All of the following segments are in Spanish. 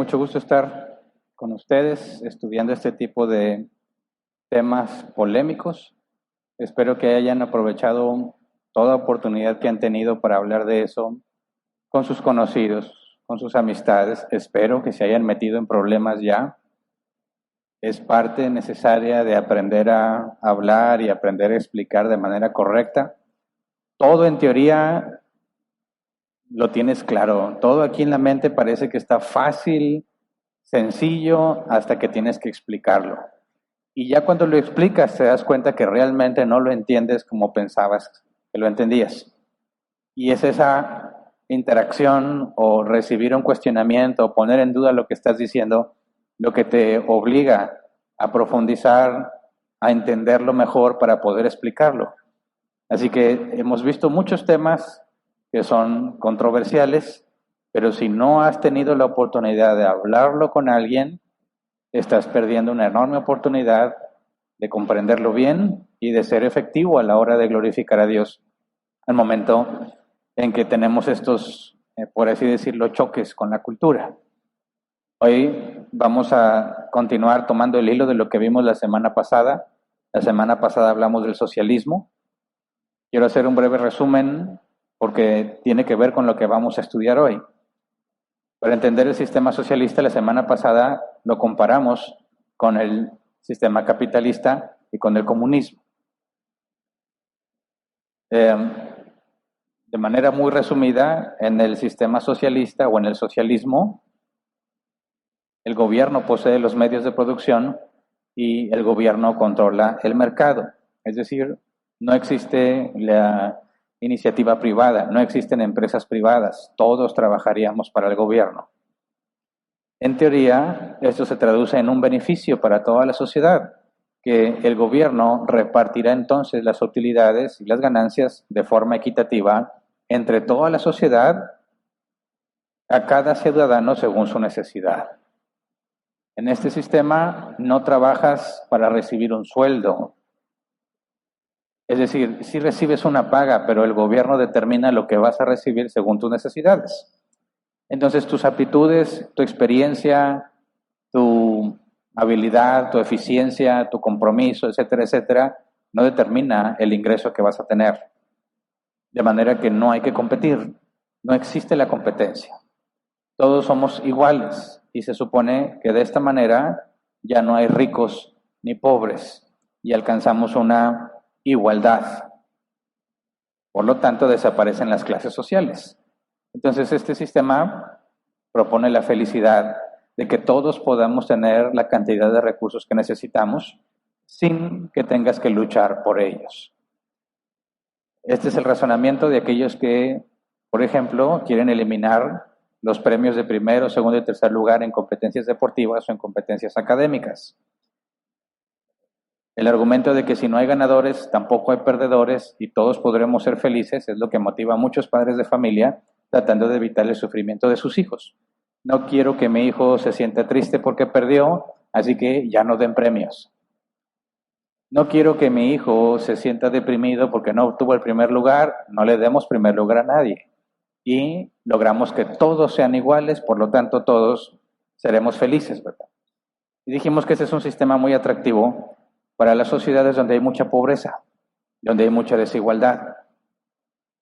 mucho gusto estar con ustedes estudiando este tipo de temas polémicos. Espero que hayan aprovechado toda oportunidad que han tenido para hablar de eso con sus conocidos, con sus amistades. Espero que se hayan metido en problemas ya. Es parte necesaria de aprender a hablar y aprender a explicar de manera correcta. Todo en teoría lo tienes claro. Todo aquí en la mente parece que está fácil, sencillo, hasta que tienes que explicarlo. Y ya cuando lo explicas te das cuenta que realmente no lo entiendes como pensabas que lo entendías. Y es esa interacción o recibir un cuestionamiento o poner en duda lo que estás diciendo lo que te obliga a profundizar, a entenderlo mejor para poder explicarlo. Así que hemos visto muchos temas que son controversiales, pero si no has tenido la oportunidad de hablarlo con alguien, estás perdiendo una enorme oportunidad de comprenderlo bien y de ser efectivo a la hora de glorificar a Dios al momento en que tenemos estos, por así decirlo, choques con la cultura. Hoy vamos a continuar tomando el hilo de lo que vimos la semana pasada. La semana pasada hablamos del socialismo. Quiero hacer un breve resumen porque tiene que ver con lo que vamos a estudiar hoy. Para entender el sistema socialista, la semana pasada lo comparamos con el sistema capitalista y con el comunismo. De manera muy resumida, en el sistema socialista o en el socialismo, el gobierno posee los medios de producción y el gobierno controla el mercado. Es decir, no existe la iniciativa privada, no existen empresas privadas, todos trabajaríamos para el gobierno. En teoría, esto se traduce en un beneficio para toda la sociedad, que el gobierno repartirá entonces las utilidades y las ganancias de forma equitativa entre toda la sociedad a cada ciudadano según su necesidad. En este sistema no trabajas para recibir un sueldo. Es decir, sí recibes una paga, pero el gobierno determina lo que vas a recibir según tus necesidades. Entonces tus aptitudes, tu experiencia, tu habilidad, tu eficiencia, tu compromiso, etcétera, etcétera, no determina el ingreso que vas a tener. De manera que no hay que competir, no existe la competencia. Todos somos iguales y se supone que de esta manera ya no hay ricos ni pobres y alcanzamos una igualdad. Por lo tanto, desaparecen las clases sociales. Entonces, este sistema propone la felicidad de que todos podamos tener la cantidad de recursos que necesitamos sin que tengas que luchar por ellos. Este es el razonamiento de aquellos que, por ejemplo, quieren eliminar los premios de primero, segundo y tercer lugar en competencias deportivas o en competencias académicas. El argumento de que si no hay ganadores, tampoco hay perdedores y todos podremos ser felices es lo que motiva a muchos padres de familia tratando de evitar el sufrimiento de sus hijos. No quiero que mi hijo se sienta triste porque perdió, así que ya no den premios. No quiero que mi hijo se sienta deprimido porque no obtuvo el primer lugar, no le demos primer lugar a nadie. Y logramos que todos sean iguales, por lo tanto todos seremos felices, ¿verdad? Y dijimos que ese es un sistema muy atractivo para las sociedades donde hay mucha pobreza, donde hay mucha desigualdad.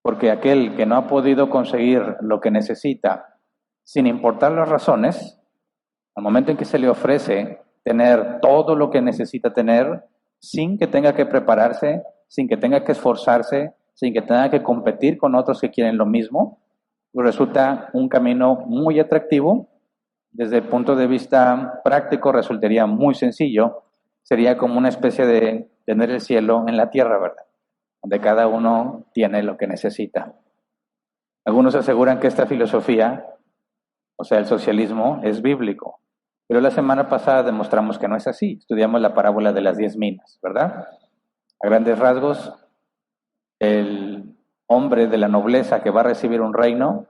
Porque aquel que no ha podido conseguir lo que necesita, sin importar las razones, al momento en que se le ofrece tener todo lo que necesita tener, sin que tenga que prepararse, sin que tenga que esforzarse, sin que tenga que competir con otros que quieren lo mismo, pues resulta un camino muy atractivo. Desde el punto de vista práctico resultaría muy sencillo. Sería como una especie de tener el cielo en la tierra, ¿verdad? Donde cada uno tiene lo que necesita. Algunos aseguran que esta filosofía, o sea, el socialismo, es bíblico. Pero la semana pasada demostramos que no es así. Estudiamos la parábola de las 10 minas, ¿verdad? A grandes rasgos, el hombre de la nobleza que va a recibir un reino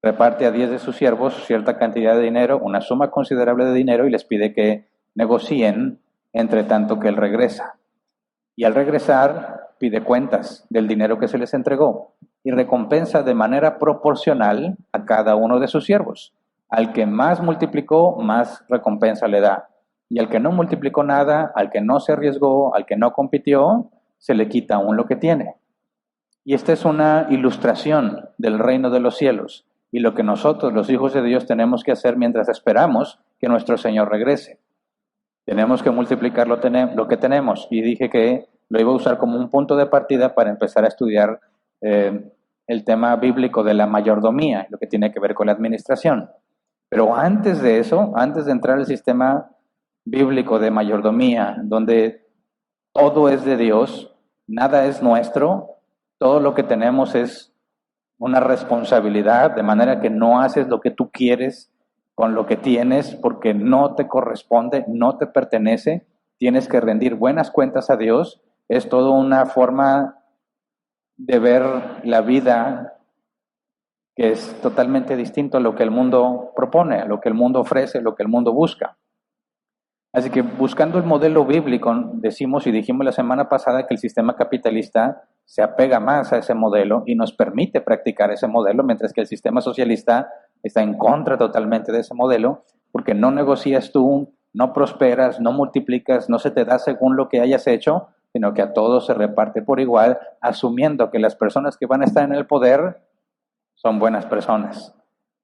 reparte a 10 de sus siervos cierta cantidad de dinero, una suma considerable de dinero, y les pide que negocien entre tanto que él regresa. Y al regresar pide cuentas del dinero que se les entregó y recompensa de manera proporcional a cada uno de sus siervos. Al que más multiplicó, más recompensa le da. Y al que no multiplicó nada, al que no se arriesgó, al que no compitió, se le quita aún lo que tiene. Y esta es una ilustración del reino de los cielos y lo que nosotros, los hijos de Dios, tenemos que hacer mientras esperamos que nuestro Señor regrese. Tenemos que multiplicar lo que tenemos, y dije que lo iba a usar como un punto de partida para empezar a estudiar el tema bíblico de la mayordomía, lo que tiene que ver con la administración. Pero antes de eso, antes de entrar al sistema bíblico de mayordomía, donde todo es de Dios, nada es nuestro, todo lo que tenemos es una responsabilidad, de manera que no haces lo que tú quieres con lo que tienes porque no te corresponde, no te pertenece, tienes que rendir buenas cuentas a Dios. Es toda una forma de ver la vida que es totalmente distinto a lo que el mundo propone, a lo que el mundo ofrece, a lo que el mundo busca. Así que buscando el modelo bíblico, decimos y dijimos la semana pasada que el sistema capitalista se apega más a ese modelo y nos permite practicar ese modelo, mientras que el sistema socialista está en contra totalmente de ese modelo, porque no negocias tú, no prosperas, no multiplicas, no se te da según lo que hayas hecho, sino que a todos se reparte por igual, asumiendo que las personas que van a estar en el poder son buenas personas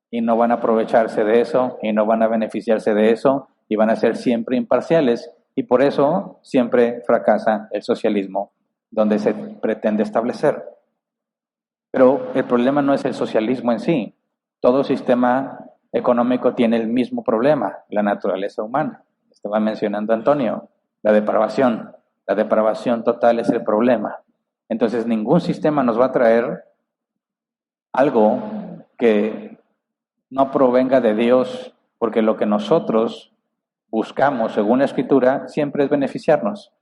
y no van a aprovecharse de eso y no van a beneficiarse de eso y van a ser siempre imparciales, y por eso siempre fracasa el socialismo donde se pretende establecer. Pero el problema no es el socialismo en sí. Todo sistema económico tiene el mismo problema, la naturaleza humana. Estaba mencionando Antonio, la depravación. La depravación total es el problema. Entonces ningún sistema nos va a traer algo que no provenga de Dios, porque lo que nosotros buscamos, según la Escritura, siempre es beneficiarnos.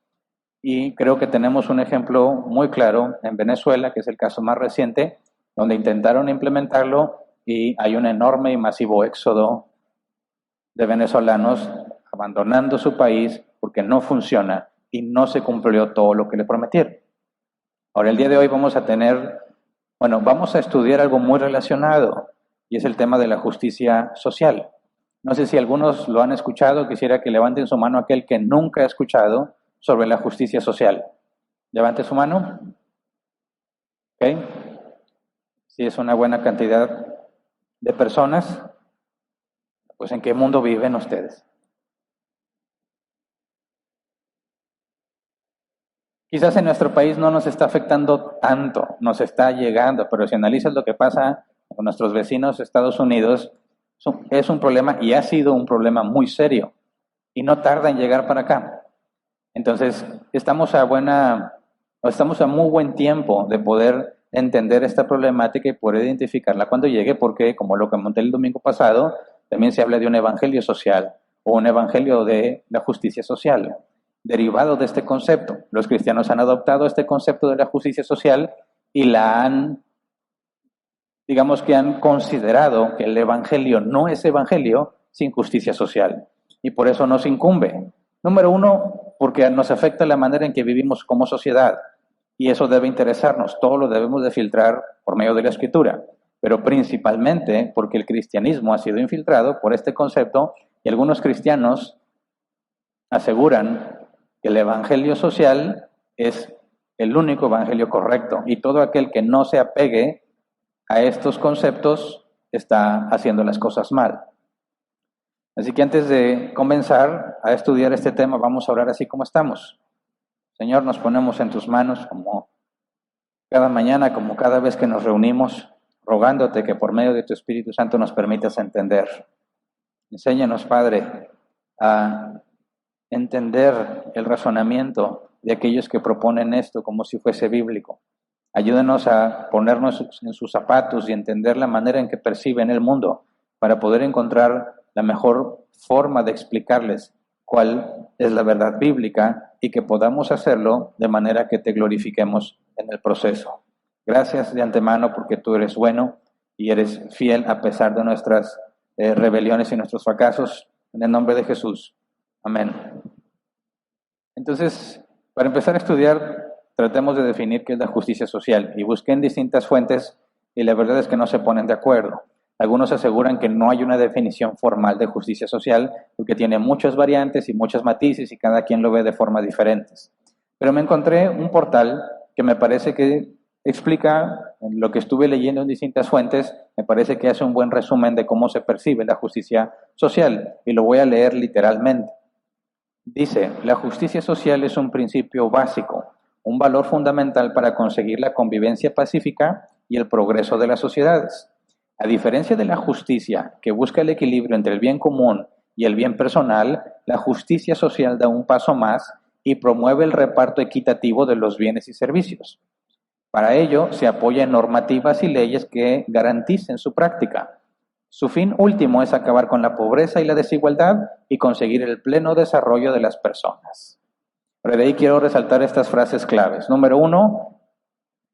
Y creo que tenemos un ejemplo muy claro en Venezuela, que es el caso más reciente, donde intentaron implementarlo y hay un enorme y masivo éxodo de venezolanos abandonando su país porque no funciona y no se cumplió todo lo que le prometieron. Ahora, el día de hoy vamos a estudiar algo muy relacionado, y es el tema de la justicia social. No sé si algunos lo han escuchado, quisiera que levanten su mano aquel que nunca ha escuchado sobre la justicia social. Levante su mano. ¿Ok? Si es una buena cantidad de personas, pues ¿en qué mundo viven ustedes? Quizás en nuestro país no nos está afectando tanto, nos está llegando, pero si analizas lo que pasa con nuestros vecinos Estados Unidos, es un problema y ha sido un problema muy serio y no tarda en llegar para acá. Entonces, estamos a muy buen tiempo de poder entender esta problemática y poder identificarla cuando llegue, porque, como lo comenté el domingo pasado, también se habla de un evangelio social o un evangelio de la justicia social, derivado de este concepto. Los cristianos han adoptado este concepto de la justicia social y digamos que han considerado que el evangelio no es evangelio sin justicia social, y por eso nos incumbe. Número uno, porque nos afecta la manera en que vivimos como sociedad, y eso debe interesarnos. Todo lo debemos de filtrar por medio de la Escritura, pero principalmente porque el cristianismo ha sido infiltrado por este concepto, y algunos cristianos aseguran que el evangelio social es el único evangelio correcto, y todo aquel que no se apegue a estos conceptos está haciendo las cosas mal. Así que antes de comenzar a estudiar este tema, vamos a orar así como estamos. Señor, nos ponemos en tus manos como cada mañana, como cada vez que nos reunimos, rogándote que por medio de tu Espíritu Santo nos permitas entender. Enséñanos, Padre, a entender el razonamiento de aquellos que proponen esto como si fuese bíblico. Ayúdanos a ponernos en sus zapatos y entender la manera en que perciben el mundo para poder encontrar la mejor forma de explicarles cuál es la verdad bíblica y que podamos hacerlo de manera que te glorifiquemos en el proceso. Gracias de antemano porque tú eres bueno y eres fiel a pesar de nuestras rebeliones y nuestros fracasos. En el nombre de Jesús. Amén. Entonces, para empezar a estudiar, tratemos de definir qué es la justicia social, y busqué en distintas fuentes y la verdad es que no se ponen de acuerdo. Algunos aseguran que no hay una definición formal de justicia social porque tiene muchas variantes y muchos matices y cada quien lo ve de formas diferentes. Pero me encontré un portal que me parece que explica lo que estuve leyendo en distintas fuentes, me parece que hace un buen resumen de cómo se percibe la justicia social y lo voy a leer literalmente. Dice, la justicia social es un principio básico, un valor fundamental para conseguir la convivencia pacífica y el progreso de las sociedades. A diferencia de la justicia, que busca el equilibrio entre el bien común y el bien personal, la justicia social da un paso más y promueve el reparto equitativo de los bienes y servicios. Para ello, se apoya en normativas y leyes que garanticen su práctica. Su fin último es acabar con la pobreza y la desigualdad y conseguir el pleno desarrollo de las personas. Pero de ahí quiero resaltar estas frases claves. Número 1,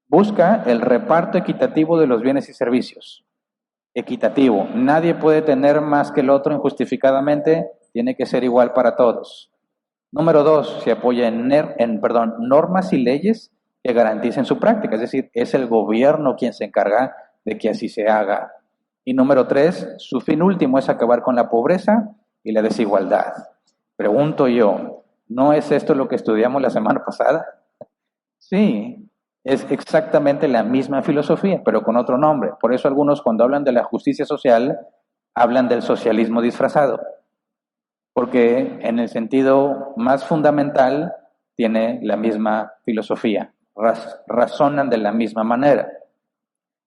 busca el reparto equitativo de los bienes y servicios. Equitativo. Nadie puede tener más que el otro injustificadamente, tiene que ser igual para todos. Número 2, se apoya en normas y leyes que garanticen su práctica, es decir, es el gobierno quien se encarga de que así se haga. Y número 3, su fin último es acabar con la pobreza y la desigualdad. Pregunto yo, ¿no es esto lo que estudiamos la semana pasada? Sí, es exactamente la misma filosofía, pero con otro nombre. Por eso algunos cuando hablan de la justicia social, hablan del socialismo disfrazado, porque en el sentido más fundamental tiene la misma filosofía, razonan de la misma manera.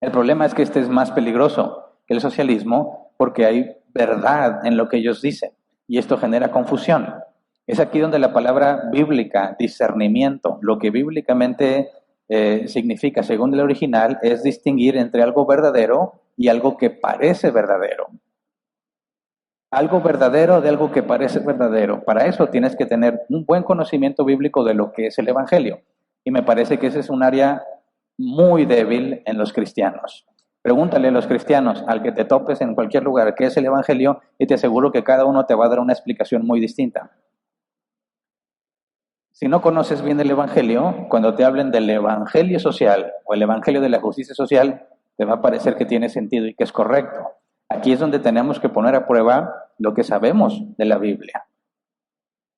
El problema es que este es más peligroso que el socialismo porque hay verdad en lo que ellos dicen y esto genera confusión. Es aquí donde la palabra bíblica, discernimiento, lo que bíblicamente significa, según el original, es distinguir entre algo verdadero y algo que parece verdadero. Algo verdadero de algo que parece verdadero. Para eso tienes que tener un buen conocimiento bíblico de lo que es el Evangelio. Y me parece que ese es un área muy débil en los cristianos. Pregúntale a los cristianos, al que te topes en cualquier lugar, qué es el Evangelio, y te aseguro que cada uno te va a dar una explicación muy distinta. Si no conoces bien el Evangelio, cuando te hablen del Evangelio social o el Evangelio de la justicia social, te va a parecer que tiene sentido y que es correcto. Aquí es donde tenemos que poner a prueba lo que sabemos de la Biblia.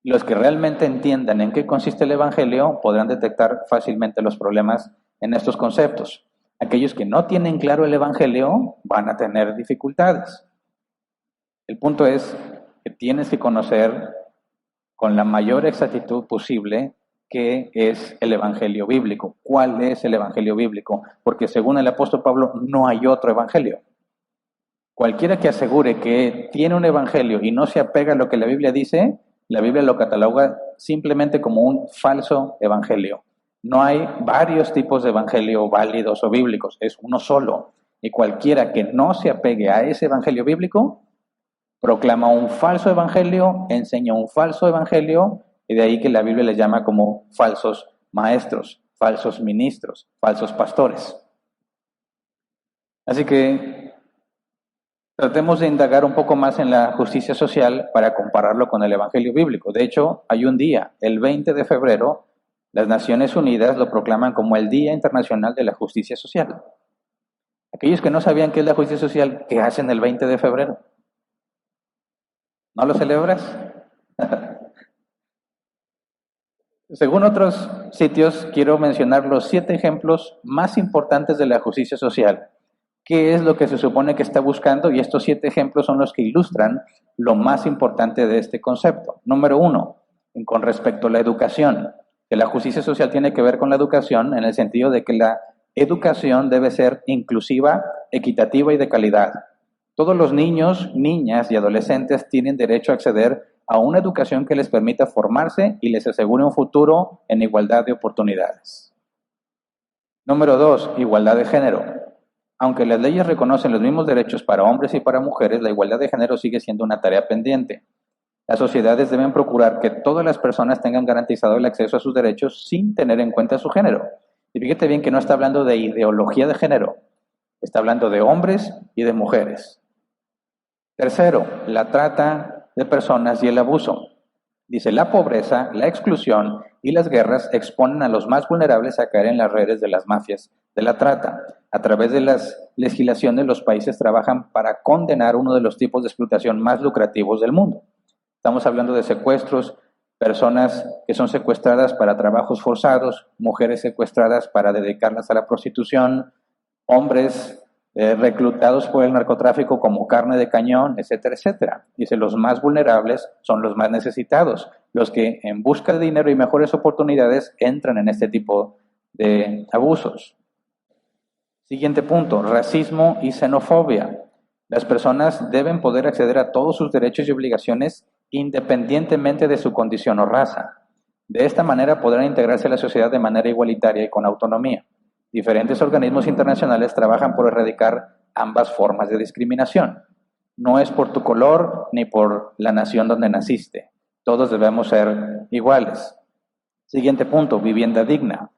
Los que realmente entiendan en qué consiste el Evangelio podrán detectar fácilmente los problemas en estos conceptos. Aquellos que no tienen claro el Evangelio van a tener dificultades. El punto es que tienes que conocer con la mayor exactitud posible qué es el Evangelio bíblico, cuál es el Evangelio bíblico, porque según el apóstol Pablo no hay otro Evangelio. Cualquiera que asegure que tiene un Evangelio y no se apega a lo que la Biblia dice, la Biblia lo cataloga simplemente como un falso Evangelio. No hay varios tipos de Evangelio válidos o bíblicos, es uno solo. Y cualquiera que no se apegue a ese Evangelio bíblico, proclama un falso evangelio, enseña un falso evangelio, y de ahí que la Biblia les llama como falsos maestros, falsos ministros, falsos pastores. Así que tratemos de indagar un poco más en la justicia social para compararlo con el evangelio bíblico. De hecho, hay un día, el 20 de febrero, las Naciones Unidas lo proclaman como el Día Internacional de la Justicia Social. Aquellos que no sabían qué es la justicia social, ¿qué hacen el 20 de febrero? ¿No lo celebras? Según otros sitios, quiero mencionar los 7 ejemplos más importantes de la justicia social. ¿Qué es lo que se supone que está buscando? Y estos 7 ejemplos son los que ilustran lo más importante de este concepto. Número 1, con respecto a la educación, que la justicia social tiene que ver con la educación en el sentido de que la educación debe ser inclusiva, equitativa y de calidad. Todos los niños, niñas y adolescentes tienen derecho a acceder a una educación que les permita formarse y les asegure un futuro en igualdad de oportunidades. Número 2, igualdad de género. Aunque las leyes reconocen los mismos derechos para hombres y para mujeres, la igualdad de género sigue siendo una tarea pendiente. Las sociedades deben procurar que todas las personas tengan garantizado el acceso a sus derechos sin tener en cuenta su género. Y fíjate bien que no está hablando de ideología de género, está hablando de hombres y de mujeres. Tercero, la trata de personas y el abuso. Dice, la pobreza, la exclusión y las guerras exponen a los más vulnerables a caer en las redes de las mafias de la trata. A través de las legislaciones, los países trabajan para condenar uno de los tipos de explotación más lucrativos del mundo. Estamos hablando de secuestros, personas que son secuestradas para trabajos forzados, mujeres secuestradas para dedicarlas a la prostitución, hombres reclutados por el narcotráfico como carne de cañón, etcétera, etcétera. Dice, los más vulnerables son los más necesitados, los que en busca de dinero y mejores oportunidades entran en este tipo de abusos. Siguiente punto, racismo y xenofobia. Las personas deben poder acceder a todos sus derechos y obligaciones independientemente de su condición o raza. De esta manera podrán integrarse a la sociedad de manera igualitaria y con autonomía. Diferentes organismos internacionales trabajan por erradicar ambas formas de discriminación. No es por tu color ni por la nación donde naciste. Todos debemos ser iguales. Siguiente punto, vivienda digna.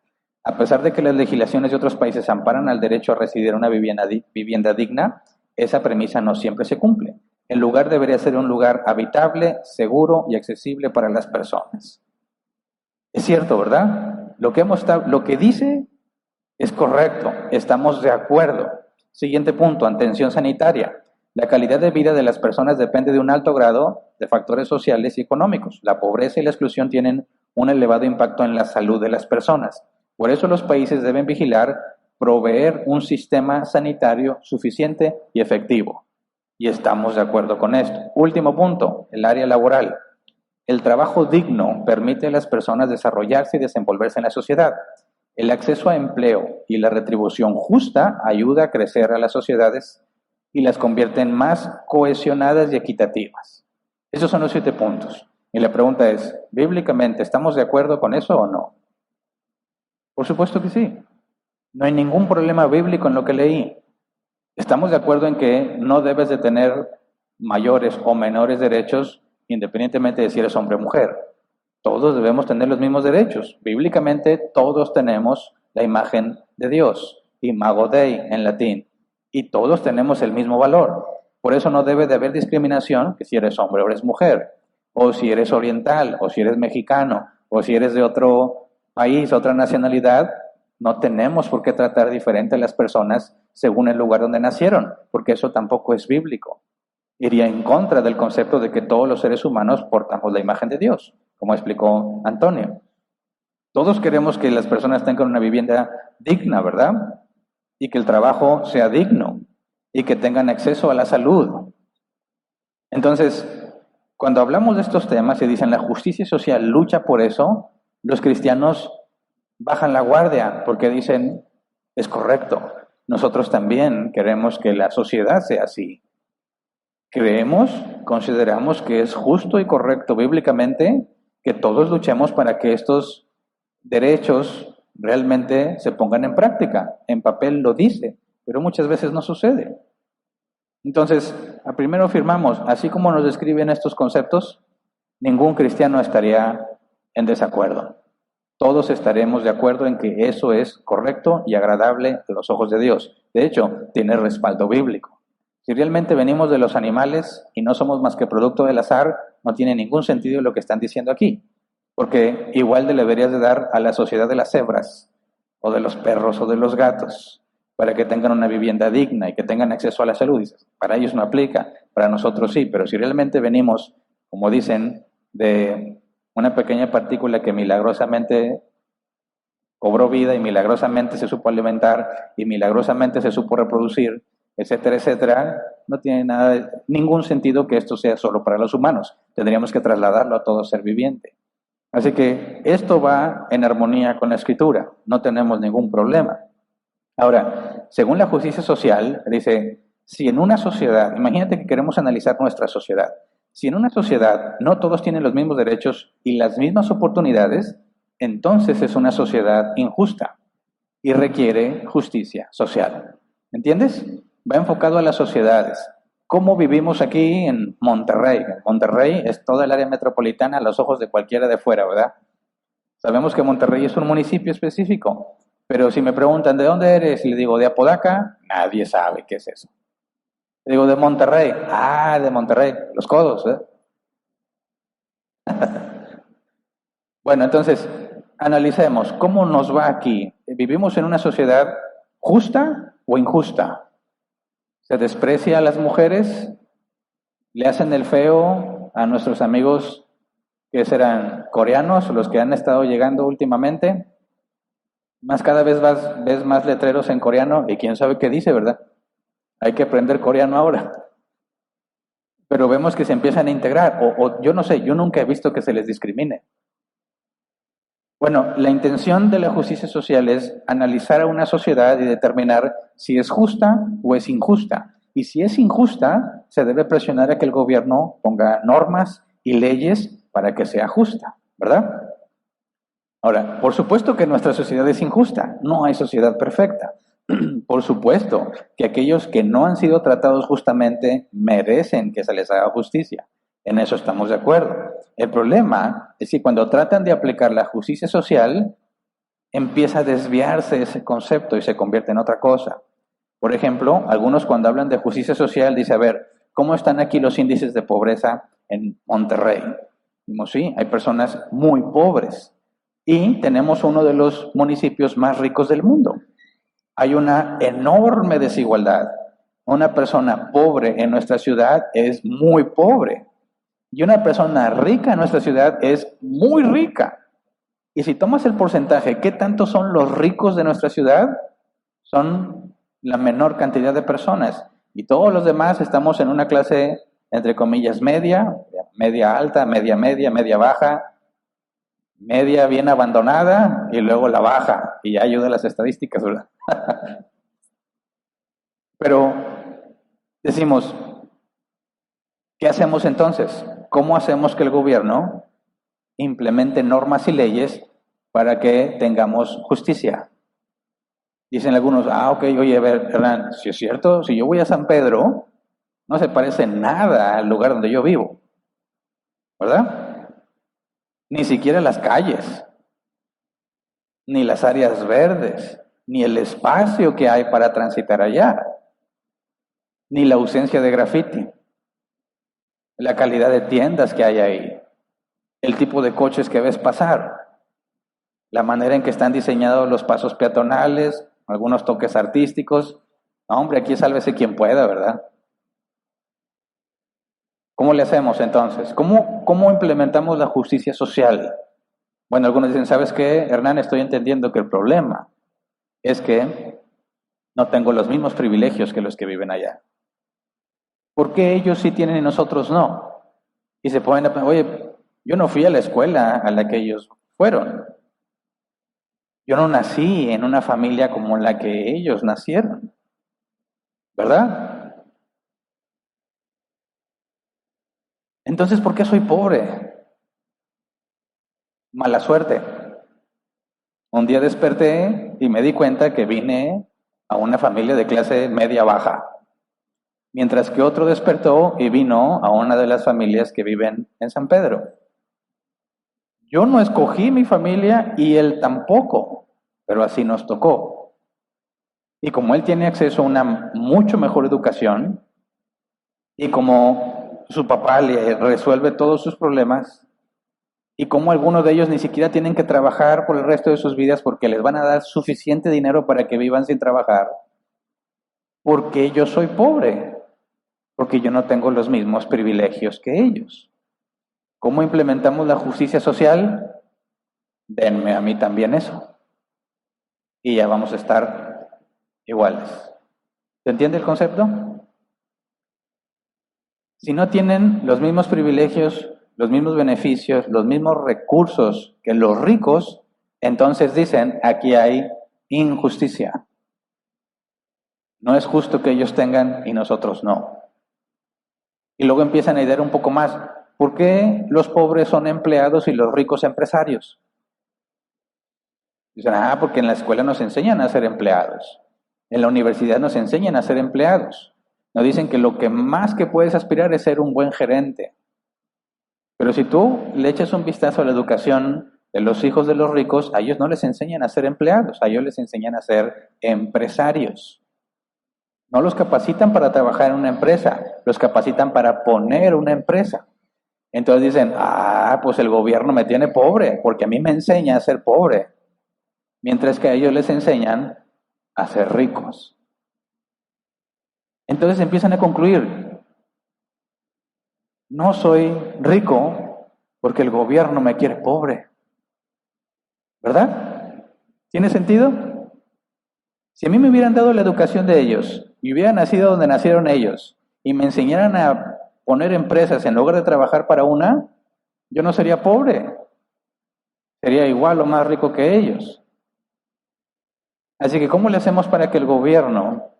A pesar de que las legislaciones de otros países amparan al derecho a residir en una vivienda digna, esa premisa no siempre se cumple. El lugar debería ser un lugar habitable, seguro y accesible para las personas. Es cierto, ¿verdad? Lo que dice es correcto, estamos de acuerdo. Siguiente punto, atención sanitaria. La calidad de vida de las personas depende de un alto grado de factores sociales y económicos. La pobreza y la exclusión tienen un elevado impacto en la salud de las personas. Por eso los países deben vigilar, proveer un sistema sanitario suficiente y efectivo. Y estamos de acuerdo con esto. Último punto, el área laboral. El trabajo digno permite a las personas desarrollarse y desenvolverse en la sociedad. El acceso a empleo y la retribución justa ayuda a crecer a las sociedades y las convierte en más cohesionadas y equitativas. Esos son los 7 puntos. Y la pregunta es, bíblicamente, ¿estamos de acuerdo con eso o no? Por supuesto que sí. No hay ningún problema bíblico en lo que leí. Estamos de acuerdo en que no debes de tener mayores o menores derechos independientemente de si eres hombre o mujer. Todos debemos tener los mismos derechos. Bíblicamente todos tenemos la imagen de Dios, imago Dei en latín, y todos tenemos el mismo valor. Por eso no debe de haber discriminación que si eres hombre o eres mujer, o si eres oriental, o si eres mexicano, o si eres de otro país, otra nacionalidad. No tenemos por qué tratar diferente a las personas según el lugar donde nacieron, porque eso tampoco es bíblico. Iría en contra del concepto de que todos los seres humanos portamos la imagen de Dios, como explicó Antonio. Todos queremos que las personas tengan una vivienda digna, ¿verdad? Y que el trabajo sea digno y que tengan acceso a la salud. Entonces, cuando hablamos de estos temas y dicen la justicia social lucha por eso, los cristianos bajan la guardia porque dicen, es correcto, nosotros también queremos que la sociedad sea así. Consideramos que es justo y correcto bíblicamente que todos luchemos para que estos derechos realmente se pongan en práctica. En papel lo dice, pero muchas veces no sucede. Entonces, primero afirmamos, así como nos describen estos conceptos, ningún cristiano estaría en desacuerdo. Todos estaremos de acuerdo en que eso es correcto y agradable a los ojos de Dios. De hecho, tiene respaldo bíblico. Si realmente venimos de los animales y no somos más que producto del azar, no tiene ningún sentido lo que están diciendo aquí. Porque igual le deberías de dar a la sociedad de las cebras, o de los perros, o de los gatos, para que tengan una vivienda digna y que tengan acceso a la salud. Dices, para ellos no aplica, para nosotros sí, pero si realmente venimos, como dicen, de una pequeña partícula que milagrosamente cobró vida y milagrosamente se supo alimentar y milagrosamente se supo reproducir, etcétera, etcétera, no tiene ningún sentido que esto sea solo para los humanos. Tendríamos que trasladarlo a todo ser viviente. Así que esto va en armonía con la Escritura, no tenemos ningún problema. Ahora, según la justicia social, dice, si en una sociedad, imagínate que queremos analizar nuestra sociedad, si en una sociedad no todos tienen los mismos derechos y las mismas oportunidades, entonces es una sociedad injusta y requiere justicia social. ¿Entiendes? Va enfocado a las sociedades. ¿Cómo vivimos aquí en Monterrey? Monterrey es toda el área metropolitana a los ojos de cualquiera de fuera, ¿verdad? Sabemos que Monterrey es un municipio específico, pero si me preguntan, ¿de dónde eres? Y le digo, de Apodaca, nadie sabe qué es eso. Le digo, de Monterrey. Ah, de Monterrey, los codos, ¿eh? Bueno, entonces, analicemos, ¿cómo nos va aquí? ¿Vivimos en una sociedad justa o injusta? ¿Se desprecia a las mujeres? ¿Le hacen el feo a nuestros amigos que serán coreanos, los que han estado llegando últimamente? Más cada vez ves más letreros en coreano y quién sabe qué dice, ¿verdad? Hay que aprender coreano ahora. Pero vemos que se empiezan a integrar, o yo no sé, yo nunca he visto que se les discrimine. Bueno, la intención de la justicia social es analizar a una sociedad y determinar si es justa o es injusta. Y si es injusta, se debe presionar a que el gobierno ponga normas y leyes para que sea justa, ¿verdad? Ahora, por supuesto que nuestra sociedad es injusta, no hay sociedad perfecta. Por supuesto que aquellos que no han sido tratados justamente merecen que se les haga justicia. En eso estamos de acuerdo. El problema es que cuando tratan de aplicar la justicia social, empieza a desviarse ese concepto y se convierte en otra cosa. Por ejemplo, algunos cuando hablan de justicia social dicen, a ver, ¿cómo están aquí los índices de pobreza en Monterrey? Decimos, sí, hay personas muy pobres y tenemos uno de los municipios más ricos del mundo. Hay una enorme desigualdad. Una persona pobre en nuestra ciudad es muy pobre. Y una persona rica en nuestra ciudad es muy rica. Y si tomas el porcentaje, ¿qué tanto son los ricos de nuestra ciudad? Son la menor cantidad de personas. Y todos los demás estamos en una clase, entre comillas, media, media alta, media media, media baja, media bien abandonada y luego la baja. Y ya ayuda a las estadísticas, ¿verdad? Pero decimos, ¿qué hacemos entonces? ¿Cómo hacemos que el gobierno implemente normas y leyes para que tengamos justicia? Dicen algunos, ok, oye, a ver, Hernán, si es cierto, si yo voy a San Pedro, no se parece nada al lugar donde yo vivo, ¿verdad? Ni siquiera las calles, ni las áreas verdes, ni el espacio que hay para transitar allá, ni la ausencia de grafiti, la calidad de tiendas que hay ahí, el tipo de coches que ves pasar, la manera en que están diseñados los pasos peatonales, algunos toques artísticos. No, hombre, aquí sálvese quien pueda, ¿verdad? ¿Cómo le hacemos entonces? ¿Cómo implementamos la justicia social? Bueno, algunos dicen, ¿sabes qué, Hernán? Estoy entendiendo que el problema es que no tengo los mismos privilegios que los que viven allá. ¿Por qué ellos sí tienen y nosotros no? Y se ponen a pensar, oye, yo no fui a la escuela a la que ellos fueron. Yo no nací en una familia como la que ellos nacieron, ¿verdad? Entonces, ¿por qué soy pobre? Mala suerte. Un día desperté y me di cuenta que vine a una familia de clase media baja, mientras que otro despertó y vino a una de las familias que viven en San Pedro. Yo no escogí mi familia y él tampoco, pero así nos tocó. Y como él tiene acceso a una mucho mejor educación, y como su papá le resuelve todos sus problemas, y como algunos de ellos ni siquiera tienen que trabajar por el resto de sus vidas porque les van a dar suficiente dinero para que vivan sin trabajar, porque yo soy pobre, porque yo no tengo los mismos privilegios que ellos. ¿Cómo implementamos la justicia social? Denme a mí también eso. Y ya vamos a estar iguales. ¿Se entiende el concepto? Si no tienen los mismos privilegios, los mismos beneficios, los mismos recursos que los ricos, entonces dicen, aquí hay injusticia. No es justo que ellos tengan y nosotros no. Y luego empiezan a idear un poco más. ¿Por qué los pobres son empleados y los ricos empresarios? Dicen, porque en la escuela nos enseñan a ser empleados. En la universidad nos enseñan a ser empleados. Nos dicen que lo que más que puedes aspirar es ser un buen gerente. Pero si tú le echas un vistazo a la educación de los hijos de los ricos, a ellos no les enseñan a ser empleados, a ellos les enseñan a ser empresarios. No los capacitan para trabajar en una empresa, los capacitan para poner una empresa. Entonces dicen, pues el gobierno me tiene pobre, porque a mí me enseña a ser pobre, mientras que a ellos les enseñan a ser ricos. Entonces empiezan a concluir, no soy rico porque el gobierno me quiere pobre. ¿Verdad? ¿Tiene sentido? Si a mí me hubieran dado la educación de ellos, y hubiera nacido donde nacieron ellos, y me enseñaran a poner empresas en lugar de trabajar para una, yo no sería pobre. Sería igual o más rico que ellos. Así que, ¿cómo le hacemos para que el gobierno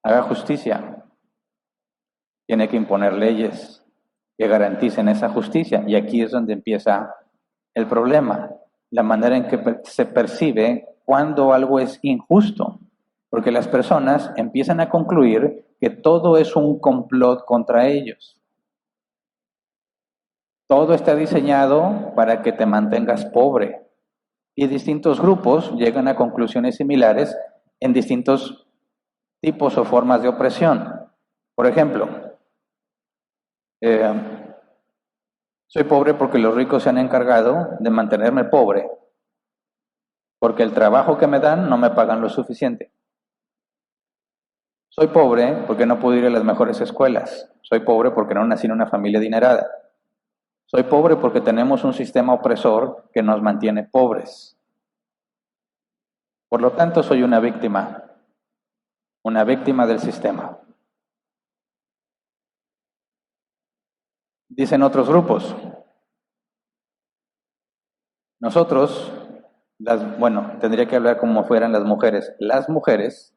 haga justicia? Tiene que imponer leyes que garanticen esa justicia. Y aquí es donde empieza el problema. La manera en que se percibe cuando algo es injusto. Porque las personas empiezan a concluir que todo es un complot contra ellos. Todo está diseñado para que te mantengas pobre. Y distintos grupos llegan a conclusiones similares en distintos tipos o formas de opresión. Por ejemplo, soy pobre porque los ricos se han encargado de mantenerme pobre, porque el trabajo que me dan no me pagan lo suficiente. Soy pobre porque no puedo ir a las mejores escuelas. Soy pobre porque no nací en una familia adinerada. Soy pobre porque tenemos un sistema opresor que nos mantiene pobres. Por lo tanto, soy una víctima del sistema. Dicen otros grupos, nosotros, tendría que hablar como fueran las mujeres. Las mujeres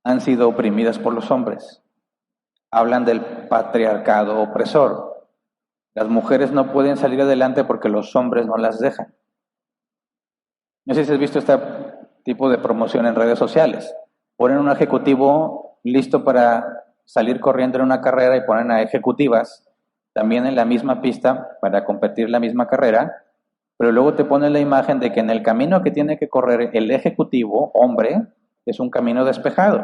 han sido oprimidas por los hombres. Hablan del patriarcado opresor. Las mujeres no pueden salir adelante porque los hombres no las dejan. No sé si has visto este tipo de promoción en redes sociales. Ponen un ejecutivo listo para salir corriendo en una carrera y ponen a ejecutivas también en la misma pista para competir la misma carrera, pero luego te ponen la imagen de que en el camino que tiene que correr el ejecutivo, hombre, es un camino despejado.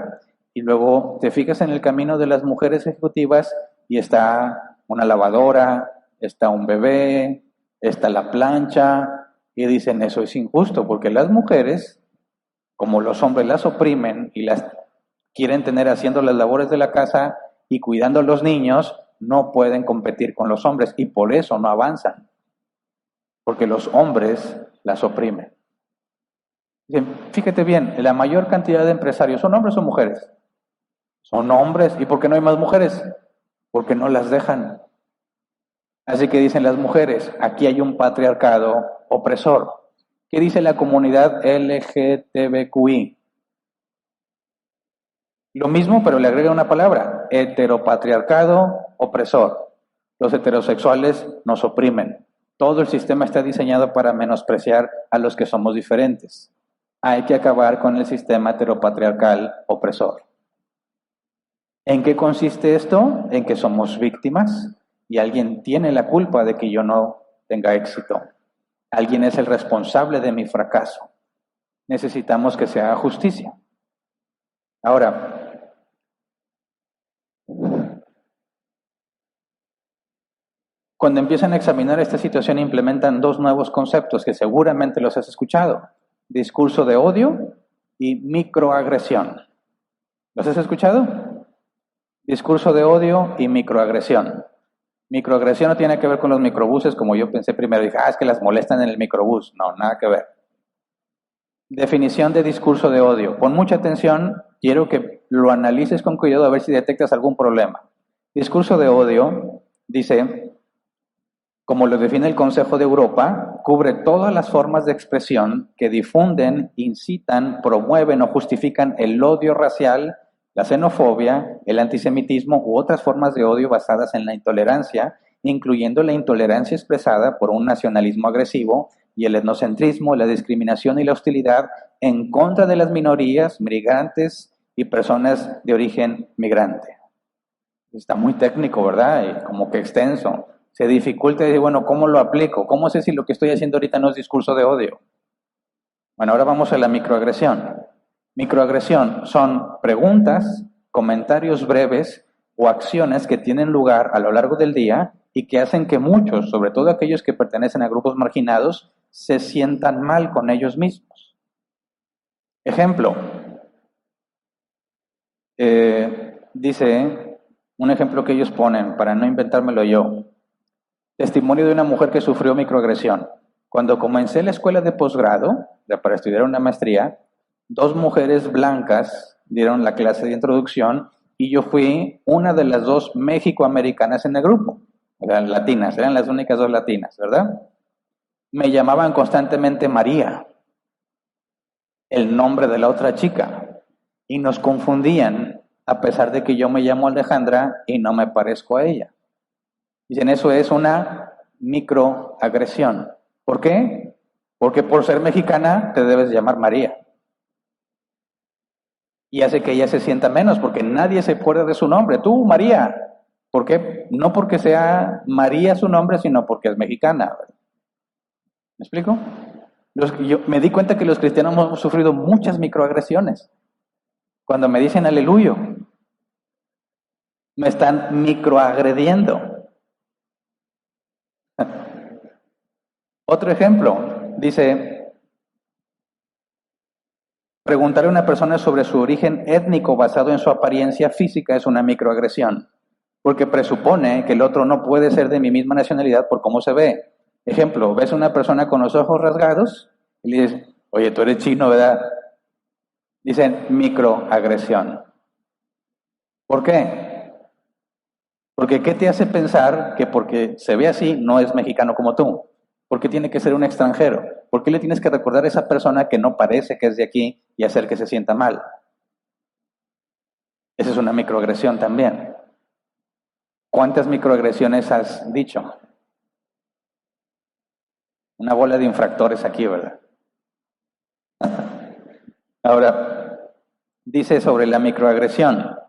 Y luego te fijas en el camino de las mujeres ejecutivas y está una lavadora, está un bebé, está la plancha, y dicen eso es injusto, porque las mujeres, como los hombres las oprimen y las quieren tener haciendo las labores de la casa y cuidando a los niños, no pueden competir con los hombres y por eso no avanzan, porque los hombres las oprimen. Fíjate bien, la mayor cantidad de empresarios, ¿son hombres o mujeres? Son hombres. ¿Y por qué no hay más mujeres? Porque no las dejan. Así que dicen las mujeres, aquí hay un patriarcado opresor. ¿Qué dice la comunidad LGTBQI? Lo mismo, pero le agrega una palabra, heteropatriarcado opresor. Los heterosexuales nos oprimen. Todo el sistema está diseñado para menospreciar a los que somos diferentes. Hay que acabar con el sistema heteropatriarcal opresor. ¿En qué consiste esto? En que somos víctimas y alguien tiene la culpa de que yo no tenga éxito. Alguien es el responsable de mi fracaso. Necesitamos que se haga justicia. Ahora, cuando empiezan a examinar esta situación, implementan dos nuevos conceptos que seguramente los has escuchado: discurso de odio y microagresión. ¿Los has escuchado? Discurso de odio y microagresión. Microagresión no tiene que ver con los microbuses, como yo pensé primero. Dije, es que las molestan en el microbús. No, nada que ver. Definición de discurso de odio. Pon mucha atención, quiero que lo analices con cuidado a ver si detectas algún problema. Discurso de odio, dice, como lo define el Consejo de Europa, cubre todas las formas de expresión que difunden, incitan, promueven o justifican el odio racial, la xenofobia, el antisemitismo u otras formas de odio basadas en la intolerancia, incluyendo la intolerancia expresada por un nacionalismo agresivo y el etnocentrismo, la discriminación y la hostilidad en contra de las minorías, migrantes y personas de origen migrante. Está muy técnico, ¿verdad? Y como que extenso. Se dificulta decir, bueno, ¿cómo lo aplico? ¿Cómo sé si lo que estoy haciendo ahorita no es discurso de odio? Bueno, ahora vamos a la microagresión. Microagresión son preguntas, comentarios breves o acciones que tienen lugar a lo largo del día y que hacen que muchos, sobre todo aquellos que pertenecen a grupos marginados, se sientan mal con ellos mismos. Ejemplo, dice, un ejemplo que ellos ponen, para no inventármelo yo, testimonio de una mujer que sufrió microagresión. Cuando comencé la escuela de posgrado, para estudiar una maestría, 2 mujeres blancas dieron la clase de introducción y yo fui una de las 2 mexicoamericanas en el grupo. Eran latinas, eran las únicas 2 latinas, ¿verdad? Me llamaban constantemente María, el nombre de la otra chica, y nos confundían a pesar de que yo me llamo Alejandra y no me parezco a ella. Dicen, eso es una microagresión. ¿Por qué? Porque por ser mexicana te debes llamar María. Y hace que ella se sienta menos, porque nadie se acuerda de su nombre. Tú, María. ¿Por qué? No porque sea María su nombre, sino porque es mexicana. ¿Me explico? Yo me di cuenta que los cristianos hemos sufrido muchas microagresiones. Cuando me dicen aleluya, me están microagrediendo. Otro ejemplo, dice, preguntarle a una persona sobre su origen étnico basado en su apariencia física es una microagresión, porque presupone que el otro no puede ser de mi misma nacionalidad por cómo se ve. Ejemplo, ves a una persona con los ojos rasgados y le dices, oye, tú eres chino, ¿verdad? Dicen microagresión. ¿Por qué? Porque ¿qué te hace pensar que porque se ve así no es mexicano como tú? ¿Por qué tiene que ser un extranjero? ¿Por qué le tienes que recordar a esa persona que no parece que es de aquí y hacer que se sienta mal? Esa es una microagresión también. ¿Cuántas microagresiones has dicho? Una bola de infractores aquí, ¿verdad? Ahora, dice sobre la microagresión.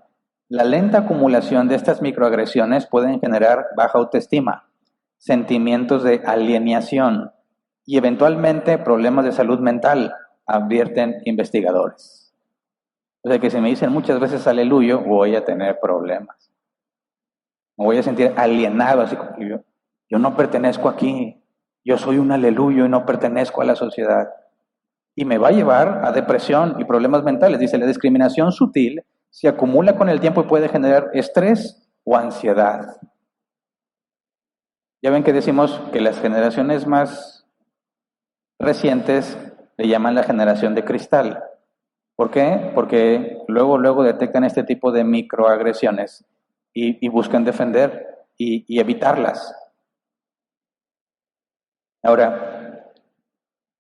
La lenta acumulación de estas microagresiones pueden generar baja autoestima, sentimientos de alienación y eventualmente problemas de salud mental, advierten investigadores. O sea que si me dicen muchas veces aleluya, voy a tener problemas. Me voy a sentir alienado, así como que yo no pertenezco aquí, yo soy un aleluyo y no pertenezco a la sociedad. Y me va a llevar a depresión y problemas mentales. Dice, la discriminación sutil se acumula con el tiempo y puede generar estrés o ansiedad. Ya ven que decimos que las generaciones más recientes le llaman la generación de cristal. ¿Por qué? Porque luego detectan este tipo de microagresiones y buscan defender y evitarlas. Ahora,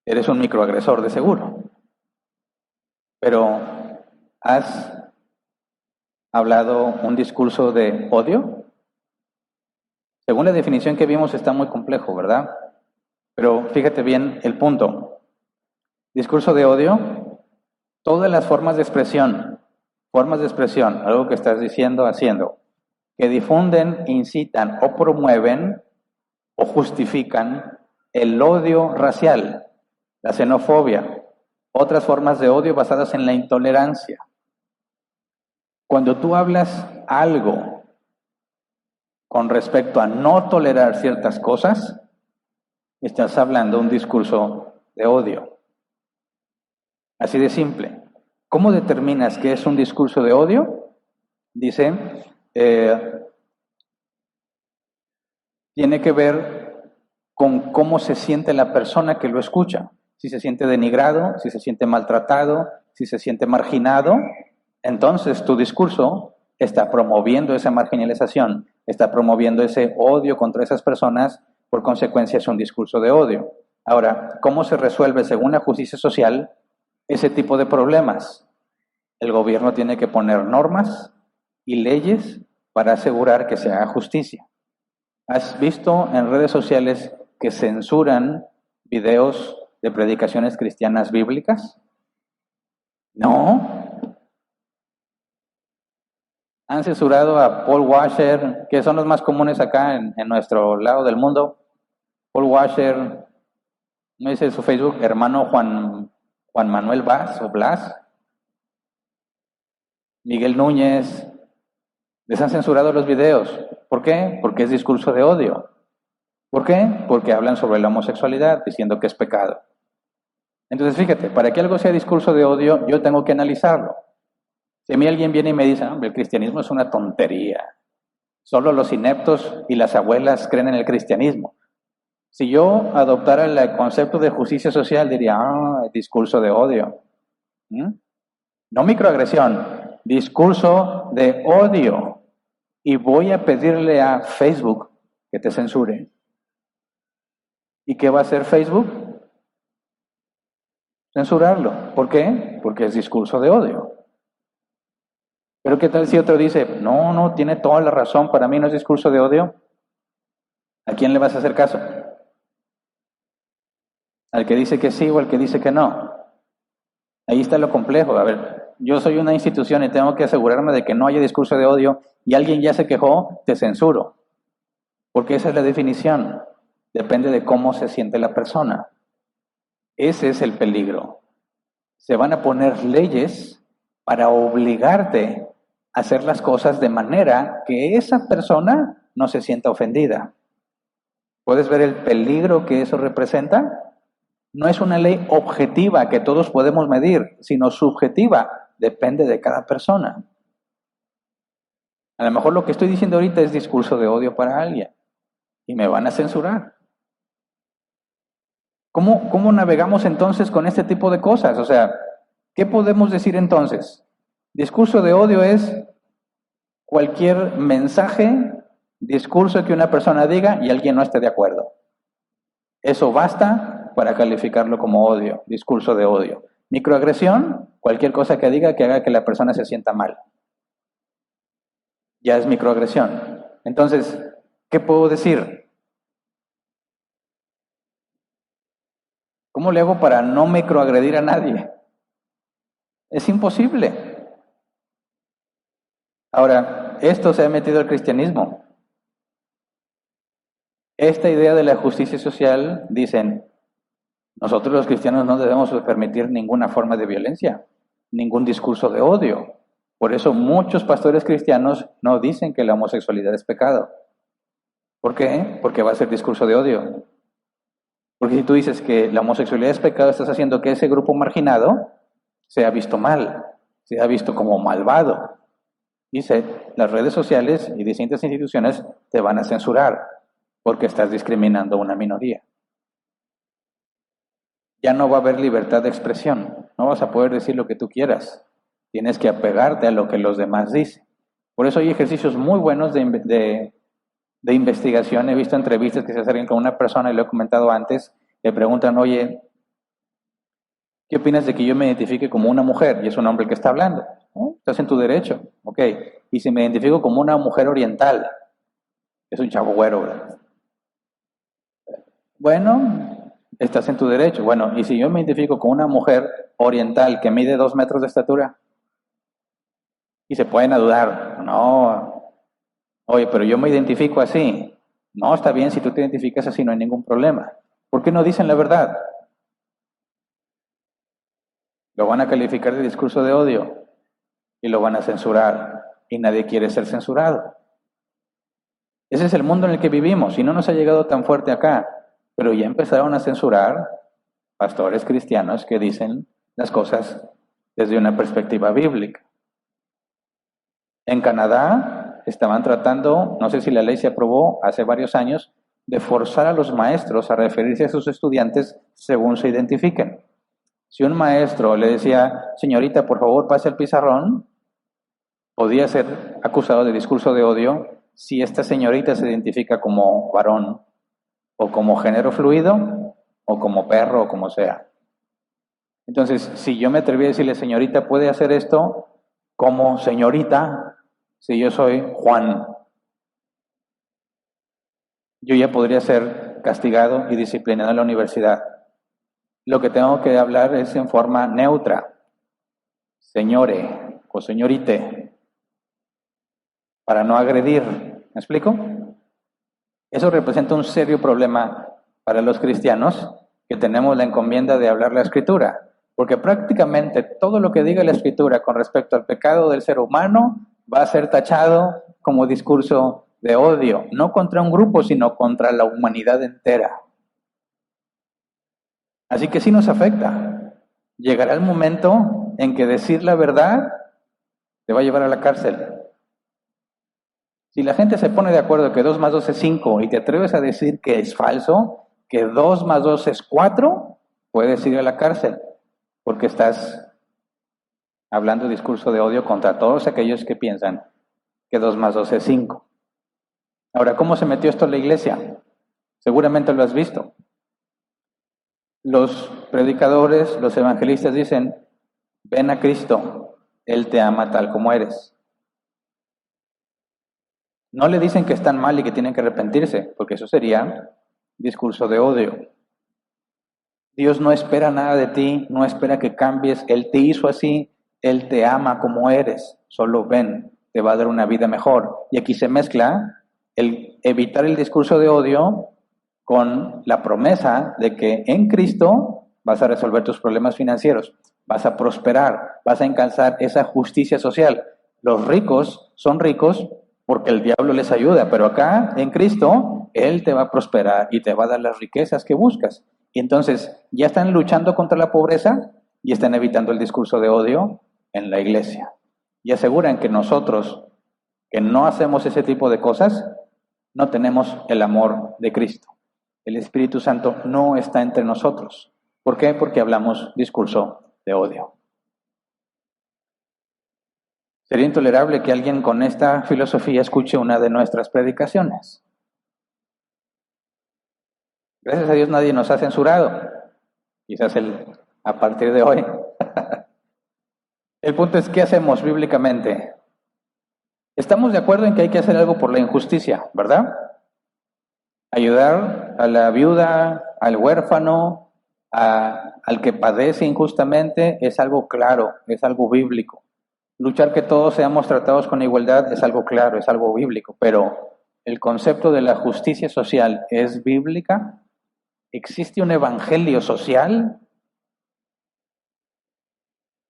eres un microagresor de seguro, pero ¿has hablado un discurso de odio? Según la definición que vimos está muy complejo, ¿verdad? Pero fíjate bien el punto. Discurso de odio, todas las formas de expresión, algo que estás diciendo, haciendo, que difunden, incitan o promueven o justifican el odio racial, la xenofobia, otras formas de odio basadas en la intolerancia. Cuando tú hablas algo con respecto a no tolerar ciertas cosas, estás hablando un discurso de odio. Así de simple. ¿Cómo determinas que es un discurso de odio? Dice, tiene que ver con cómo se siente la persona que lo escucha. Si se siente denigrado, si se siente maltratado, si se siente marginado, entonces tu discurso está promoviendo esa marginalización, está promoviendo ese odio contra esas personas, por consecuencia es un discurso de odio. Ahora, ¿cómo se resuelve según la justicia social ese tipo de problemas? El gobierno tiene que poner normas y leyes para asegurar que se haga justicia. ¿Has visto en redes sociales que censuran videos de predicaciones cristianas bíblicas? No. Han censurado a Paul Washer, que son los más comunes acá en nuestro lado del mundo. Paul Washer, ¿no dice su Facebook? Hermano Juan Manuel Vaz o Blas. Miguel Núñez. Les han censurado los videos. ¿Por qué? Porque es discurso de odio. ¿Por qué? Porque hablan sobre la homosexualidad, diciendo que es pecado. Entonces, fíjate, para que algo sea discurso de odio, yo tengo que analizarlo. Si a mí alguien viene y me dice, hombre, el cristianismo es una tontería, solo los ineptos y las abuelas creen en el cristianismo. Si yo adoptara el concepto de justicia social, diría, discurso de odio. No microagresión, discurso de odio. Y voy a pedirle a Facebook que te censure. ¿Y qué va a hacer Facebook? Censurarlo. ¿Por qué? Porque es discurso de odio. Pero ¿qué tal si otro dice, no, tiene toda la razón, para mí no es discurso de odio? ¿A quién le vas a hacer caso? ¿Al que dice que sí o al que dice que no? Ahí está lo complejo. A ver, yo soy una institución y tengo que asegurarme de que no haya discurso de odio y alguien ya se quejó, te censuro. Porque esa es la definición. Depende de cómo se siente la persona. Ese es el peligro. Se van a poner leyes para obligarte a hacer las cosas de manera que esa persona no se sienta ofendida. ¿Puedes ver el peligro que eso representa? No es una ley objetiva que todos podemos medir, sino subjetiva. Depende de cada persona. A lo mejor lo que estoy diciendo ahorita es discurso de odio para alguien y me van a censurar. ¿Cómo navegamos entonces con este tipo de cosas? O sea, ¿qué podemos decir entonces? Discurso de odio es cualquier mensaje, discurso que una persona diga y alguien no esté de acuerdo. Eso basta para calificarlo como odio, discurso de odio. Microagresión, cualquier cosa que diga que haga que la persona se sienta mal. Ya es microagresión. Entonces, ¿qué puedo decir? ¿Cómo le hago para no microagredir a nadie? Es imposible. Ahora, esto se ha metido al cristianismo. Esta idea de la justicia social, dicen, nosotros los cristianos no debemos permitir ninguna forma de violencia, ningún discurso de odio. Por eso muchos pastores cristianos no dicen que la homosexualidad es pecado. ¿Por qué? Porque va a ser discurso de odio. Porque si tú dices que la homosexualidad es pecado, estás haciendo que ese grupo marginado sea visto mal, sea visto como malvado. Dice, las redes sociales y distintas instituciones te van a censurar porque estás discriminando a una minoría. Ya no va a haber libertad de expresión, no vas a poder decir lo que tú quieras, tienes que apegarte a lo que los demás dicen. Por eso hay ejercicios muy buenos de investigación. He visto entrevistas que se acercan con una persona, y lo he comentado antes, le preguntan, oye, ¿qué opinas de que yo me identifique como una mujer? Y es un hombre el que está hablando. ¿No? Estás en tu derecho. Ok. Y si me identifico como una mujer oriental, es un chavo güero, ¿verdad? Bueno, estás en tu derecho. Bueno, y si yo me identifico como una mujer oriental que mide 2 metros de estatura, y se pueden dudar, no, oye, pero yo me identifico así. No, está bien, si tú te identificas así no hay ningún problema. ¿Por qué no dicen la verdad? Lo van a calificar de discurso de odio y lo van a censurar y nadie quiere ser censurado. Ese es el mundo en el que vivimos y no nos ha llegado tan fuerte acá, pero ya empezaron a censurar pastores cristianos que dicen las cosas desde una perspectiva bíblica. En Canadá estaban tratando, no sé si la ley se aprobó hace varios años, de forzar a los maestros a referirse a sus estudiantes según se identifiquen. Si un maestro le decía, señorita, por favor, pase el pizarrón, podía ser acusado de discurso de odio si esta señorita se identifica como varón, o como género fluido, o como perro, o como sea. Entonces, si yo me atreví a decirle, señorita, ¿puede hacer esto como señorita? Si yo soy Juan, yo ya podría ser castigado y disciplinado en la universidad. Lo que tengo que hablar es en forma neutra, señore o señorite, para no agredir. ¿Me explico? Eso representa un serio problema para los cristianos que tenemos la encomienda de hablar la Escritura, porque prácticamente todo lo que diga la Escritura con respecto al pecado del ser humano va a ser tachado como discurso de odio, no contra un grupo, sino contra la humanidad entera. Así que sí nos afecta. Llegará el momento en que decir la verdad te va a llevar a la cárcel. Si la gente se pone de acuerdo que 2 más 2 es 5 y te atreves a decir que es falso, que 2 más 2 es 4, puedes ir a la cárcel, porque estás hablando discurso de odio contra todos aquellos que piensan que 2 más 2 es 5. Ahora, ¿cómo se metió esto en la iglesia? Seguramente lo has visto. Los predicadores, los evangelistas dicen, ven a Cristo, Él te ama tal como eres. No le dicen que están mal y que tienen que arrepentirse, porque eso sería discurso de odio. Dios no espera nada de ti, no espera que cambies, Él te hizo así, Él te ama como eres, solo ven, te va a dar una vida mejor. Y aquí se mezcla el evitar el discurso de odio con la promesa de que en Cristo vas a resolver tus problemas financieros, vas a prosperar, vas a alcanzar esa justicia social. Los ricos son ricos porque el diablo les ayuda, pero acá en Cristo, Él te va a prosperar y te va a dar las riquezas que buscas. Y entonces ya están luchando contra la pobreza y están evitando el discurso de odio en la iglesia. Y aseguran que nosotros, que no hacemos ese tipo de cosas, no tenemos el amor de Cristo. El Espíritu Santo no está entre nosotros. ¿Por qué? Porque hablamos discurso de odio. Sería intolerable que alguien con esta filosofía escuche una de nuestras predicaciones. Gracias a Dios nadie nos ha censurado. Quizás a partir de hoy. El punto es, ¿qué hacemos bíblicamente? Estamos de acuerdo en que hay que hacer algo por la injusticia, ¿verdad? Ayudar a la viuda, al huérfano, al que padece injustamente, es algo claro, es algo bíblico. Luchar que todos seamos tratados con igualdad es algo claro, es algo bíblico, pero el concepto de la justicia social es bíblica. ¿Existe un evangelio social?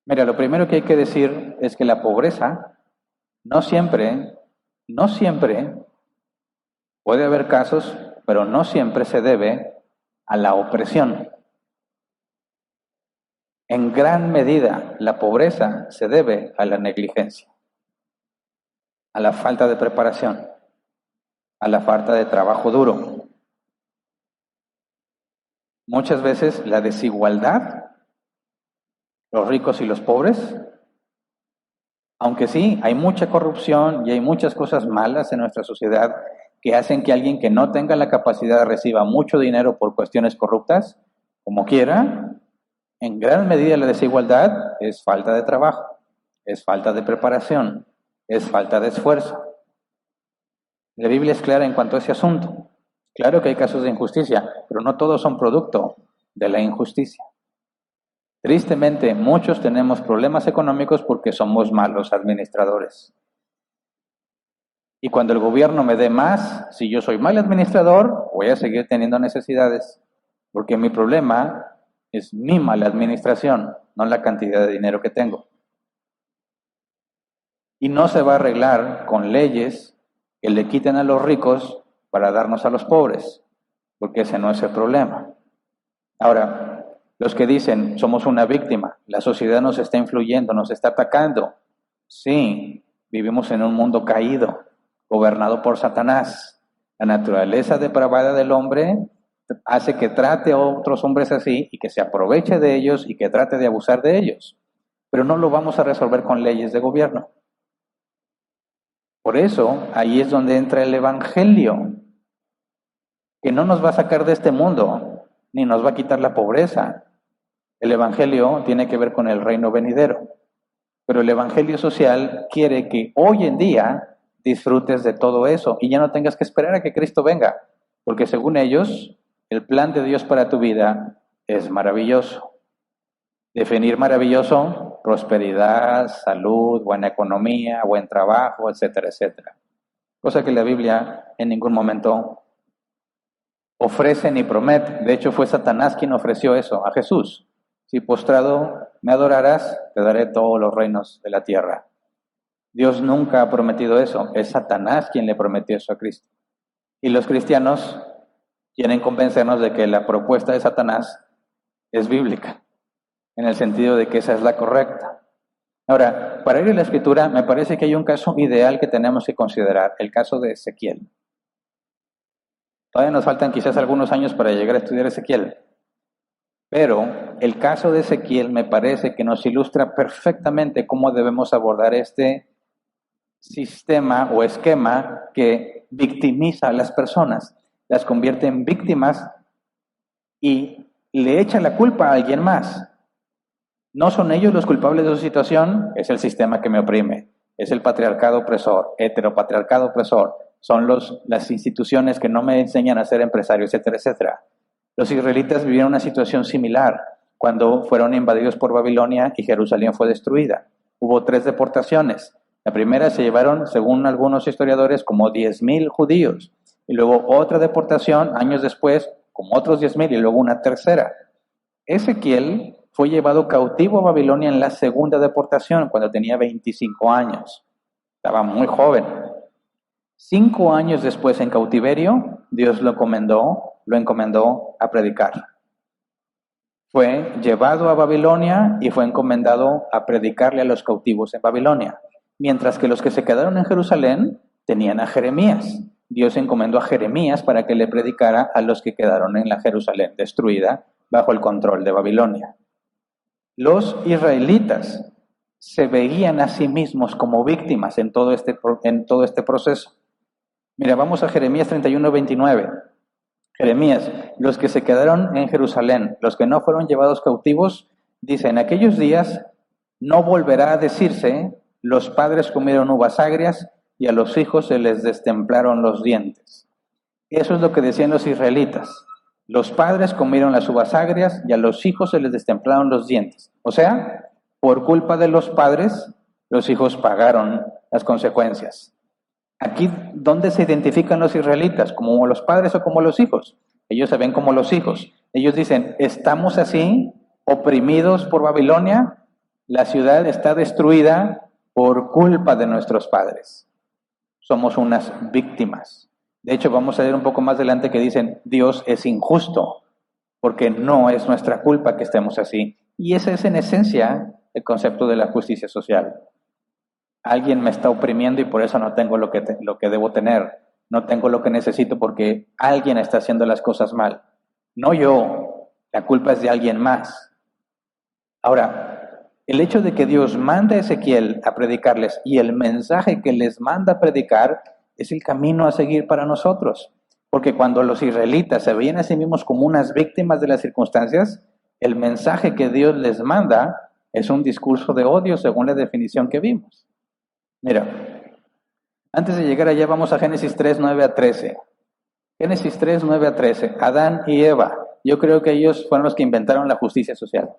Mira, lo primero que hay que decir es que la pobreza no siempre, puede haber casos, pero no siempre se debe a la opresión. En gran medida, la pobreza se debe a la negligencia, a la falta de preparación, a la falta de trabajo duro. Muchas veces la desigualdad, los ricos y los pobres, aunque sí, hay mucha corrupción y hay muchas cosas malas en nuestra sociedad que hacen que alguien que no tenga la capacidad reciba mucho dinero por cuestiones corruptas, como quiera. En gran medida la desigualdad es falta de trabajo, es falta de preparación, es falta de esfuerzo. La Biblia es clara en cuanto a ese asunto. Claro que hay casos de injusticia, pero no todos son producto de la injusticia. Tristemente, muchos tenemos problemas económicos porque somos malos administradores. Y cuando el gobierno me dé más, si yo soy mal administrador, voy a seguir teniendo necesidades, porque mi problema es mi mala administración, no la cantidad de dinero que tengo. Y no se va a arreglar con leyes que le quiten a los ricos para darnos a los pobres, porque ese no es el problema. Ahora, los que dicen, somos una víctima, la sociedad nos está influyendo, nos está atacando. Sí, vivimos en un mundo caído, gobernado por Satanás. La naturaleza depravada del hombre hace que trate a otros hombres así y que se aproveche de ellos y que trate de abusar de ellos. Pero no lo vamos a resolver con leyes de gobierno. Por eso, ahí es donde entra el Evangelio, que no nos va a sacar de este mundo, ni nos va a quitar la pobreza. El Evangelio tiene que ver con el reino venidero. Pero el Evangelio social quiere que hoy en día disfrutes de todo eso y ya no tengas que esperar a que Cristo venga, porque según ellos, el plan de Dios para tu vida es maravilloso. Definir maravilloso, prosperidad, salud, buena economía, buen trabajo, etcétera, etcétera. Cosa que la Biblia en ningún momento ofrece ni promete. De hecho, fue Satanás quien ofreció eso a Jesús. Si postrado me adorarás, te daré todos los reinos de la tierra. Dios nunca ha prometido eso, es Satanás quien le prometió eso a Cristo. Y los cristianos quieren convencernos de que la propuesta de Satanás es bíblica, en el sentido de que esa es la correcta. Ahora, para ir a la Escritura, me parece que hay un caso ideal que tenemos que considerar, el caso de Ezequiel. Todavía nos faltan quizás algunos años para llegar a estudiar Ezequiel, pero el caso de Ezequiel me parece que nos ilustra perfectamente cómo debemos abordar este sistema o esquema que victimiza a las personas, las convierte en víctimas y le echa la culpa a alguien más. No son ellos los culpables de su situación, es el sistema que me oprime, es el patriarcado opresor, heteropatriarcado opresor, son las instituciones que no me enseñan a ser empresario, etcétera, etcétera. Los israelitas vivieron una situación similar cuando fueron invadidos por Babilonia y Jerusalén fue destruida. Hubo 3 deportaciones. La primera se llevaron, según algunos historiadores, como 10,000 judíos. Y luego otra deportación, años después, como otros 10,000 y luego una tercera. Ezequiel fue llevado cautivo a Babilonia en la segunda deportación, cuando tenía 25 años. Estaba muy joven. 5 años después, en cautiverio, Dios lo encomendó a predicar. Fue llevado a Babilonia y fue encomendado a predicarle a los cautivos en Babilonia. Mientras que los que se quedaron en Jerusalén tenían a Jeremías. Dios encomendó a Jeremías para que le predicara a los que quedaron en la Jerusalén destruida bajo el control de Babilonia. Los israelitas se veían a sí mismos como víctimas en todo este proceso. Mira, vamos a Jeremías 31:29. Jeremías, los que se quedaron en Jerusalén, los que no fueron llevados cautivos, dice, en aquellos días no volverá a decirse, los padres comieron uvas agrias y a los hijos se les destemplaron los dientes. Eso es lo que decían los israelitas. Los padres comieron las uvas agrias y a los hijos se les destemplaron los dientes. O sea, por culpa de los padres, los hijos pagaron las consecuencias. Aquí, ¿dónde se identifican los israelitas? ¿Como los padres o como los hijos? Ellos se ven como los hijos. Ellos dicen, estamos así, oprimidos por Babilonia, la ciudad está destruida por culpa de nuestros padres. Somos unas víctimas. De hecho, vamos a ver un poco más adelante que dicen, Dios es injusto, porque no es nuestra culpa que estemos así. Y ese es en esencia el concepto de la justicia social. Alguien me está oprimiendo y por eso no tengo lo que debo tener. No tengo lo que necesito porque alguien está haciendo las cosas mal. No yo, la culpa es de alguien más. Ahora, el hecho de que Dios manda a Ezequiel a predicarles y el mensaje que les manda a predicar es el camino a seguir para nosotros. Porque cuando los israelitas se veían a sí mismos como unas víctimas de las circunstancias, el mensaje que Dios les manda es un discurso de odio según la definición que vimos. Mira, antes de llegar allá vamos a Génesis 3, 9 a 13. Génesis 3, 9 a 13. Adán y Eva. Yo creo que ellos fueron los que inventaron la justicia social.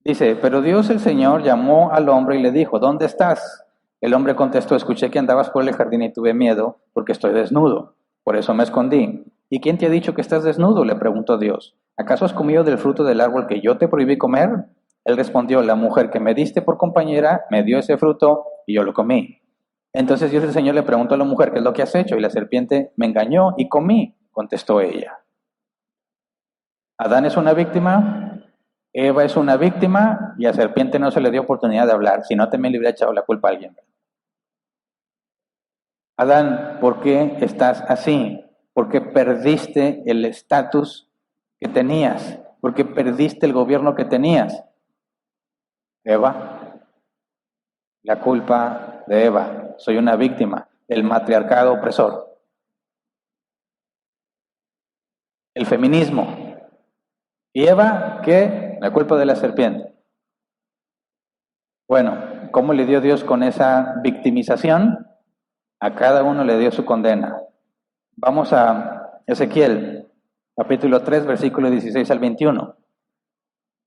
Dice, pero Dios el Señor llamó al hombre y le dijo, ¿dónde estás? El hombre contestó, escuché que andabas por el jardín y tuve miedo porque estoy desnudo. Por eso me escondí. ¿Y quién te ha dicho que estás desnudo? Le preguntó Dios. ¿Acaso has comido del fruto del árbol que yo te prohibí comer? Él respondió, la mujer que me diste por compañera me dio ese fruto y yo lo comí. Entonces Dios el Señor le preguntó a la mujer, ¿qué es lo que has hecho? Y la serpiente me engañó y comí, contestó ella. Adán es una víctima, Eva es una víctima y a serpiente no se le dio oportunidad de hablar, si no también le hubiera echado la culpa a alguien. Adán, ¿por qué estás así? ¿Por qué perdiste el estatus que tenías? ¿Por qué perdiste el gobierno que tenías? Eva, la culpa de Eva, soy una víctima, el matriarcado opresor. El feminismo. ¿Y Eva qué? La culpa de la serpiente. Bueno, ¿cómo le dio Dios con esa victimización? A cada uno le dio su condena. Vamos a Ezequiel, capítulo 3, versículo 16 al 21.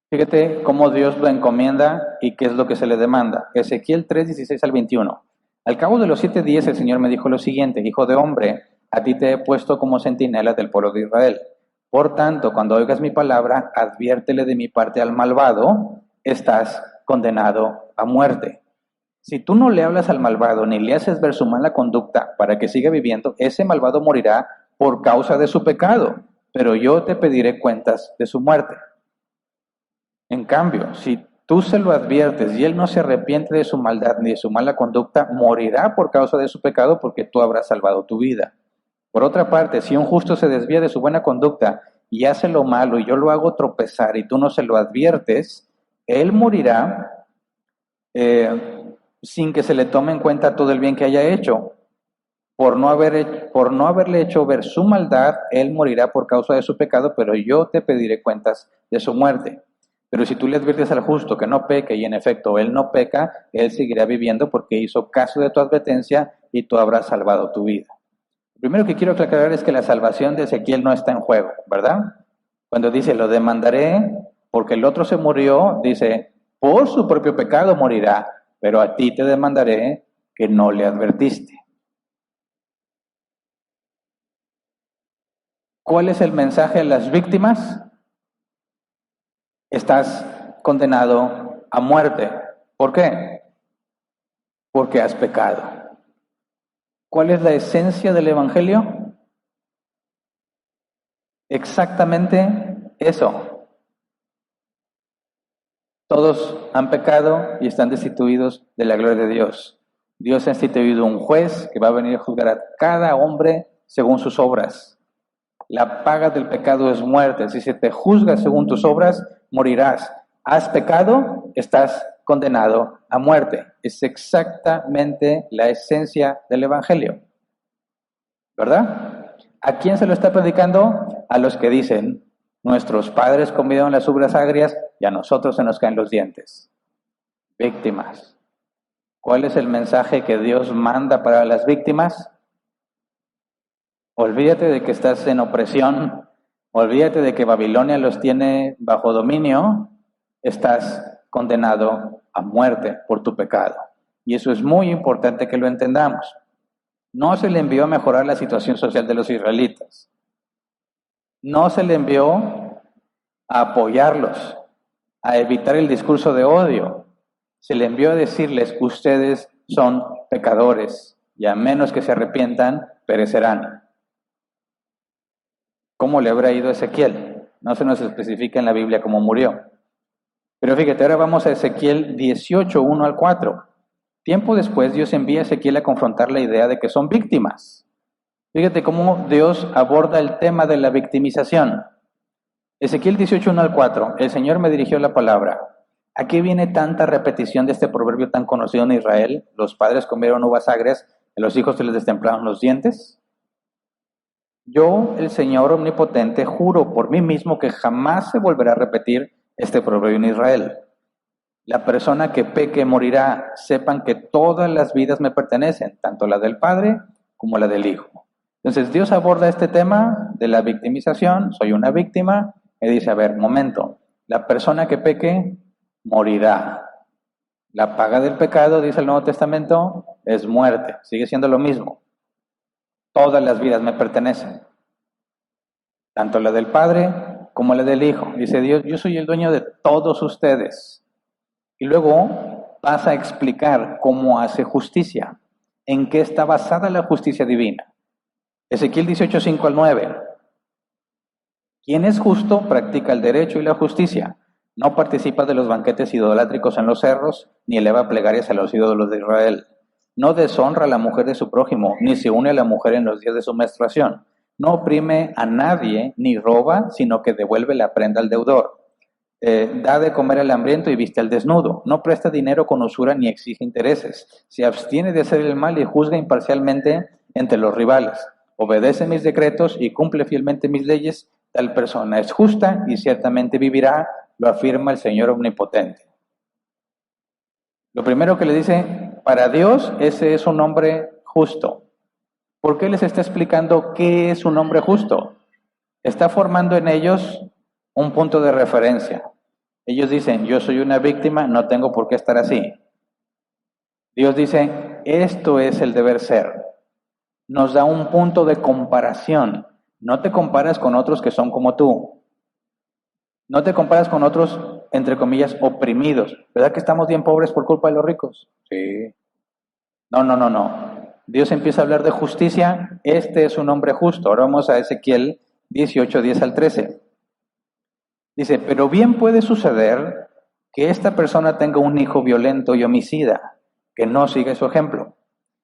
Fíjate cómo Dios lo encomienda y qué es lo que se le demanda. Ezequiel 3, 16 al 21. Al cabo de los 7 días el Señor me dijo lo siguiente, hijo de hombre, a ti te he puesto como centinela del pueblo de Israel. Por tanto, cuando oigas mi palabra, adviértele de mi parte al malvado, estás condenado a muerte. Si tú no le hablas al malvado ni le haces ver su mala conducta para que siga viviendo, ese malvado morirá por causa de su pecado, pero yo te pediré cuentas de su muerte. En cambio, si tú se lo adviertes y él no se arrepiente de su maldad ni de su mala conducta, morirá por causa de su pecado porque tú habrás salvado tu vida. Por otra parte, si un justo se desvía de su buena conducta y hace lo malo y yo lo hago tropezar y tú no se lo adviertes, él morirá sin que se le tome en cuenta todo el bien que haya hecho. Por no haberle hecho ver su maldad, él morirá por causa de su pecado, pero yo te pediré cuentas de su muerte. Pero si tú le adviertes al justo que no peque y en efecto él no peca, él seguirá viviendo porque hizo caso de tu advertencia y tú habrás salvado tu vida. Lo primero que quiero aclarar es que la salvación de Ezequiel no está en juego, ¿verdad? Cuando dice, lo demandaré porque el otro se murió, dice, por su propio pecado morirá, pero a ti te demandaré que no le advertiste. ¿Cuál es el mensaje a las víctimas? Estás condenado a muerte. ¿Por qué? Porque has pecado. ¿Cuál es la esencia del Evangelio? Exactamente eso. Todos han pecado y están destituidos de la gloria de Dios. Dios ha instituido un juez que va a venir a juzgar a cada hombre según sus obras. La paga del pecado es muerte. Si se te juzga según tus obras, morirás. ¿Has pecado? Estás condenado a muerte. Es exactamente la esencia del Evangelio. ¿Verdad? ¿A quién se lo está predicando? A los que dicen, nuestros padres comieron las uvas agrias y a nosotros se nos caen los dientes. Víctimas. ¿Cuál es el mensaje que Dios manda para las víctimas? Olvídate de que estás en opresión, olvídate de que Babilonia los tiene bajo dominio, estás condenado a muerte por tu pecado. Y eso es muy importante que lo entendamos. No se le envió a mejorar la situación social de los israelitas. No se le envió a apoyarlos, a evitar el discurso de odio. Se le envió a decirles, ustedes son pecadores y a menos que se arrepientan, perecerán. ¿Cómo le habrá ido a Ezequiel? No se nos especifica en la Biblia cómo murió. Pero fíjate, ahora vamos a Ezequiel 18, 1 al 4. Tiempo después, Dios envía a Ezequiel a confrontar la idea de que son víctimas. Fíjate cómo Dios aborda el tema de la victimización. Ezequiel 18, 1 al 4. El Señor me dirigió la palabra. ¿A qué viene tanta repetición de este proverbio tan conocido en Israel? Los padres comieron uvas agrias, a los hijos se les destemplaron los dientes. Yo, el Señor Omnipotente, juro por mí mismo que jamás se volverá a repetir este proverbio en Israel. La persona que peque morirá. Sepan que todas las vidas me pertenecen, tanto la del Padre como la del Hijo. Entonces Dios aborda este tema de la victimización. Soy una víctima. Y dice, a ver, momento, la persona que peque morirá. La paga del pecado, dice el Nuevo Testamento, es muerte. Sigue siendo lo mismo. Todas las vidas me pertenecen, tanto la del Padre como la del Hijo. Dice Dios, yo soy el dueño de todos ustedes. Y luego pasa a explicar cómo hace justicia, en qué está basada la justicia divina. Ezequiel 18, 5 al 9. Quien es justo practica el derecho y la justicia. No participa de los banquetes idolátricos en los cerros, ni eleva plegarias a los ídolos de Israel. No deshonra a la mujer de su prójimo, ni se une a la mujer en los días de su menstruación. No oprime a nadie, ni roba, sino que devuelve la prenda al deudor. Da de comer al hambriento y viste al desnudo. No presta dinero con usura ni exige intereses. Se abstiene de hacer el mal y juzga imparcialmente entre los rivales. Obedece mis decretos y cumple fielmente mis leyes. Tal persona es justa y ciertamente vivirá, lo afirma el Señor Omnipotente. Lo primero que le dice, para Dios ese es un hombre justo. ¿Por qué les está explicando qué es un hombre justo? Está formando en ellos un punto de referencia. Ellos dicen, yo soy una víctima, no tengo por qué estar así. Dios dice, esto es el deber ser. Nos da un punto de comparación. No te comparas con otros que son como tú. No te comparas con otros entre comillas, oprimidos. ¿Verdad que estamos bien pobres por culpa de los ricos? Sí. No. Dios empieza a hablar de justicia. Este es un hombre justo. Ahora vamos a Ezequiel 18, 10 al 13. Dice, pero bien puede suceder que esta persona tenga un hijo violento y homicida, que no sigue su ejemplo,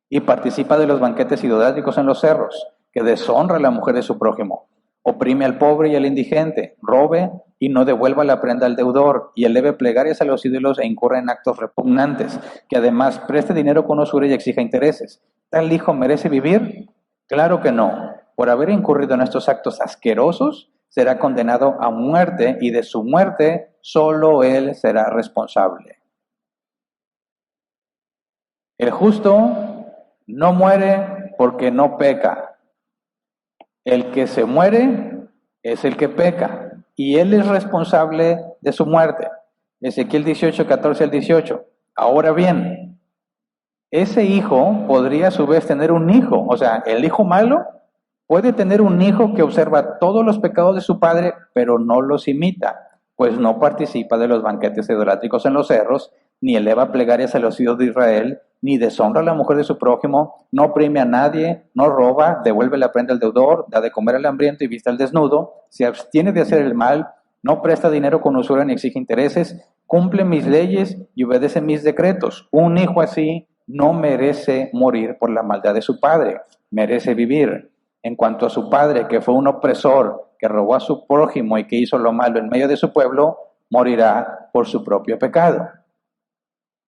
y participa de los banquetes idolátricos en los cerros, que deshonra a la mujer de su prójimo, oprime al pobre y al indigente, robe y no devuelva la prenda al deudor, y eleve plegarias a los ídolos e incurra en actos repugnantes, que además preste dinero con usura y exija intereses. ¿Tal hijo merece vivir? Claro que no. Por haber incurrido en estos actos asquerosos, será condenado a muerte, y de su muerte solo él será responsable. El justo no muere porque no peca. El que se muere es el que peca, y él es responsable de su muerte. Ezequiel 18, 14 al 18. Ahora bien, ese hijo podría a su vez tener un hijo, o sea, el hijo malo puede tener un hijo que observa todos los pecados de su padre, pero no los imita, pues no participa de los banquetes idolátricos en los cerros, ni eleva plegarias a los hijos de Israel, ni deshonra a la mujer de su prójimo, no oprime a nadie, no roba, devuelve la prenda al deudor, da de comer al hambriento y viste al desnudo, se abstiene de hacer el mal, no presta dinero con usura ni exige intereses, cumple mis leyes y obedece mis decretos. Un hijo así no merece morir por la maldad de su padre, merece vivir. En cuanto a su padre, que fue un opresor, que robó a su prójimo y que hizo lo malo en medio de su pueblo, morirá por su propio pecado.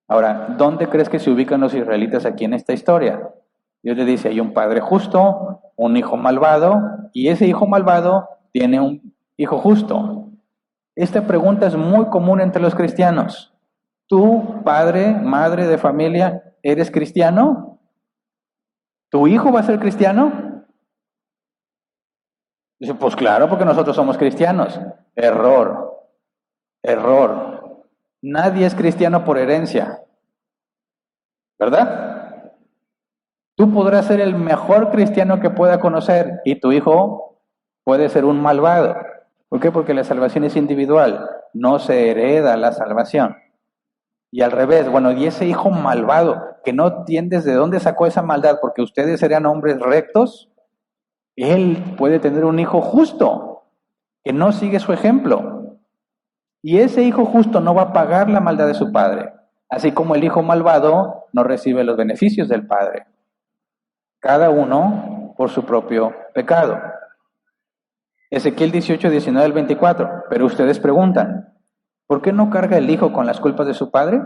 Ahora, ¿dónde crees que se ubican los israelitas aquí en esta historia? Dios le dice, hay un padre justo, un hijo malvado, y ese hijo malvado tiene un hijo justo. Esta pregunta es muy común entre los cristianos. ¿Tú, padre, madre de familia, eres cristiano? ¿Tu hijo va a ser cristiano? Dice, pues claro, porque nosotros somos cristianos. Error. Nadie es cristiano por herencia. ¿Verdad? Tú podrás ser el mejor cristiano que pueda conocer y tu hijo puede ser un malvado. ¿Por qué? Porque la salvación es individual. No se hereda la salvación. Y al revés, bueno, y ese hijo malvado que no entiendes de dónde sacó esa maldad porque ustedes serían hombres rectos, él puede tener un hijo justo, que no sigue su ejemplo. Y ese hijo justo no va a pagar la maldad de su padre, así como el hijo malvado no recibe los beneficios del padre. Cada uno por su propio pecado. Ezequiel 18, 19 al 24. Pero ustedes preguntan, ¿por qué no carga el hijo con las culpas de su padre?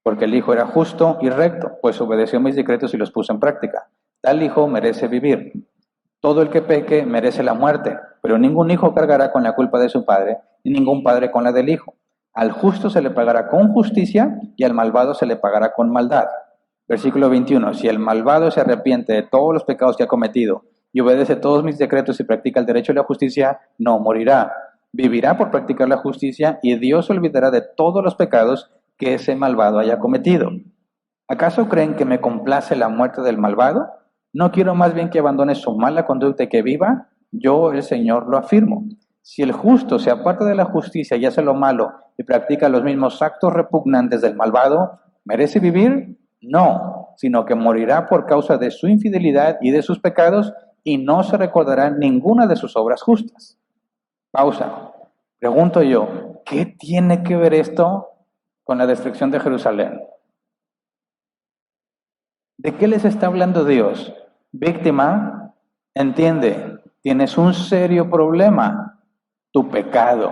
Porque el hijo era justo y recto, pues obedeció mis decretos y los puso en práctica. Tal hijo merece vivir. Todo el que peque merece la muerte, pero ningún hijo cargará con la culpa de su padre, ni ningún padre con la del hijo. Al justo se le pagará con justicia, y al malvado se le pagará con maldad. Versículo 21. Si el malvado se arrepiente de todos los pecados que ha cometido, y obedece todos mis decretos y practica el derecho y la justicia, no morirá. Vivirá por practicar la justicia, y Dios olvidará de todos los pecados que ese malvado haya cometido. ¿Acaso creen que me complace la muerte del malvado? No quiero más bien que abandone su mala conducta y que viva. Yo, el Señor, lo afirmo. Si el justo se aparta de la justicia y hace lo malo y practica los mismos actos repugnantes del malvado, ¿merece vivir? No, sino que morirá por causa de su infidelidad y de sus pecados, y no se recordará ninguna de sus obras justas. Pausa. Pregunto yo, ¿qué tiene que ver esto con la destrucción de Jerusalén? ¿De qué les está hablando Dios? Víctima, entiende, tienes un serio problema, tu pecado.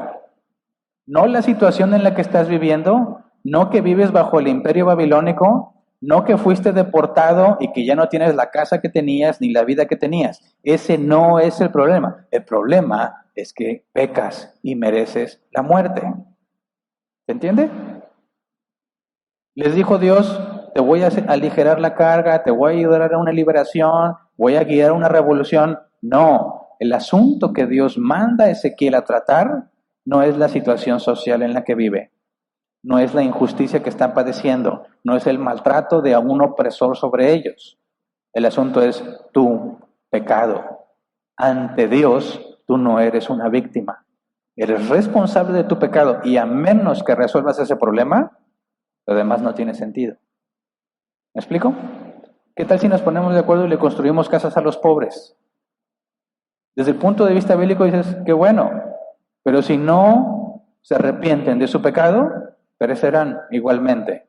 No la situación en la que estás viviendo, no que vives bajo el imperio babilónico, no que fuiste deportado y que ya no tienes la casa que tenías ni la vida que tenías. Ese no es el problema. El problema es que pecas y mereces la muerte. ¿Se entiende? Les dijo Dios, te voy a aligerar la carga, te voy a ayudar a una liberación, voy a guiar una revolución. No, el asunto que Dios manda a Ezequiel a tratar no es la situación social en la que vive, no es la injusticia que están padeciendo, no es el maltrato de un opresor sobre ellos. El asunto es tu pecado. Ante Dios, tú no eres una víctima. Eres responsable de tu pecado y a menos que resuelvas ese problema, lo demás no tiene sentido. ¿Me explico? ¿Qué tal si nos ponemos de acuerdo y le construimos casas a los pobres? Desde el punto de vista bíblico dices, qué bueno, pero si no se arrepienten de su pecado, perecerán igualmente,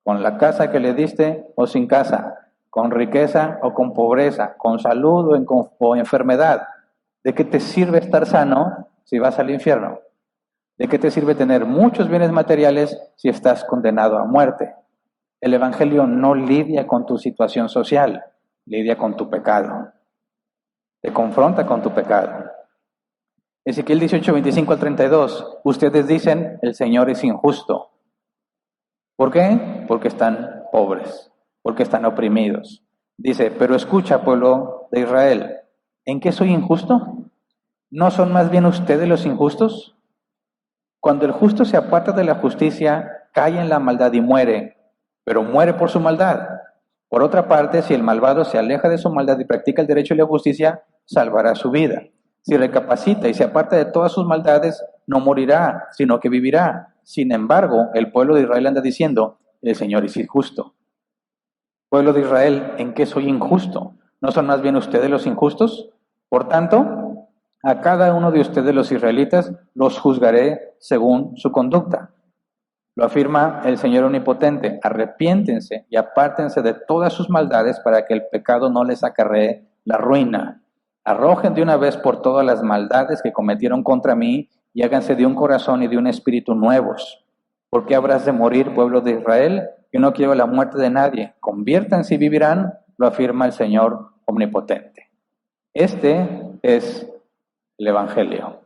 con la casa que le diste o sin casa, con riqueza o con pobreza, con salud o enfermedad. ¿De qué te sirve estar sano si vas al infierno? ¿De qué te sirve tener muchos bienes materiales si estás condenado a muerte? El Evangelio no lidia con tu situación social, lidia con tu pecado. Te confronta con tu pecado. Ezequiel 18, 25 al 32. Ustedes dicen, el Señor es injusto. ¿Por qué? Porque están pobres, porque están oprimidos. Dice, pero escucha, pueblo de Israel, ¿en qué soy injusto? ¿No son más bien ustedes los injustos? Cuando el justo se aparta de la justicia, cae en la maldad y muere, pero muere por su maldad. Por otra parte, si el malvado se aleja de su maldad y practica el derecho y la justicia, salvará su vida. Si recapacita y se aparta de todas sus maldades, no morirá, sino que vivirá. Sin embargo, el pueblo de Israel anda diciendo, el Señor es injusto. Pueblo de Israel, ¿en qué soy injusto? ¿No son más bien ustedes los injustos? Por tanto, a cada uno de ustedes los israelitas los juzgaré según su conducta. Lo afirma el Señor Omnipotente. Arrepiéntense y apártense de todas sus maldades para que el pecado no les acarree la ruina. Arrojen de una vez por todas las maldades que cometieron contra mí y háganse de un corazón y de un espíritu nuevos. ¿Por qué habrás de morir, pueblo de Israel? Yo no quiero la muerte de nadie. Conviértanse y vivirán, lo afirma el Señor Omnipotente. Este es el Evangelio.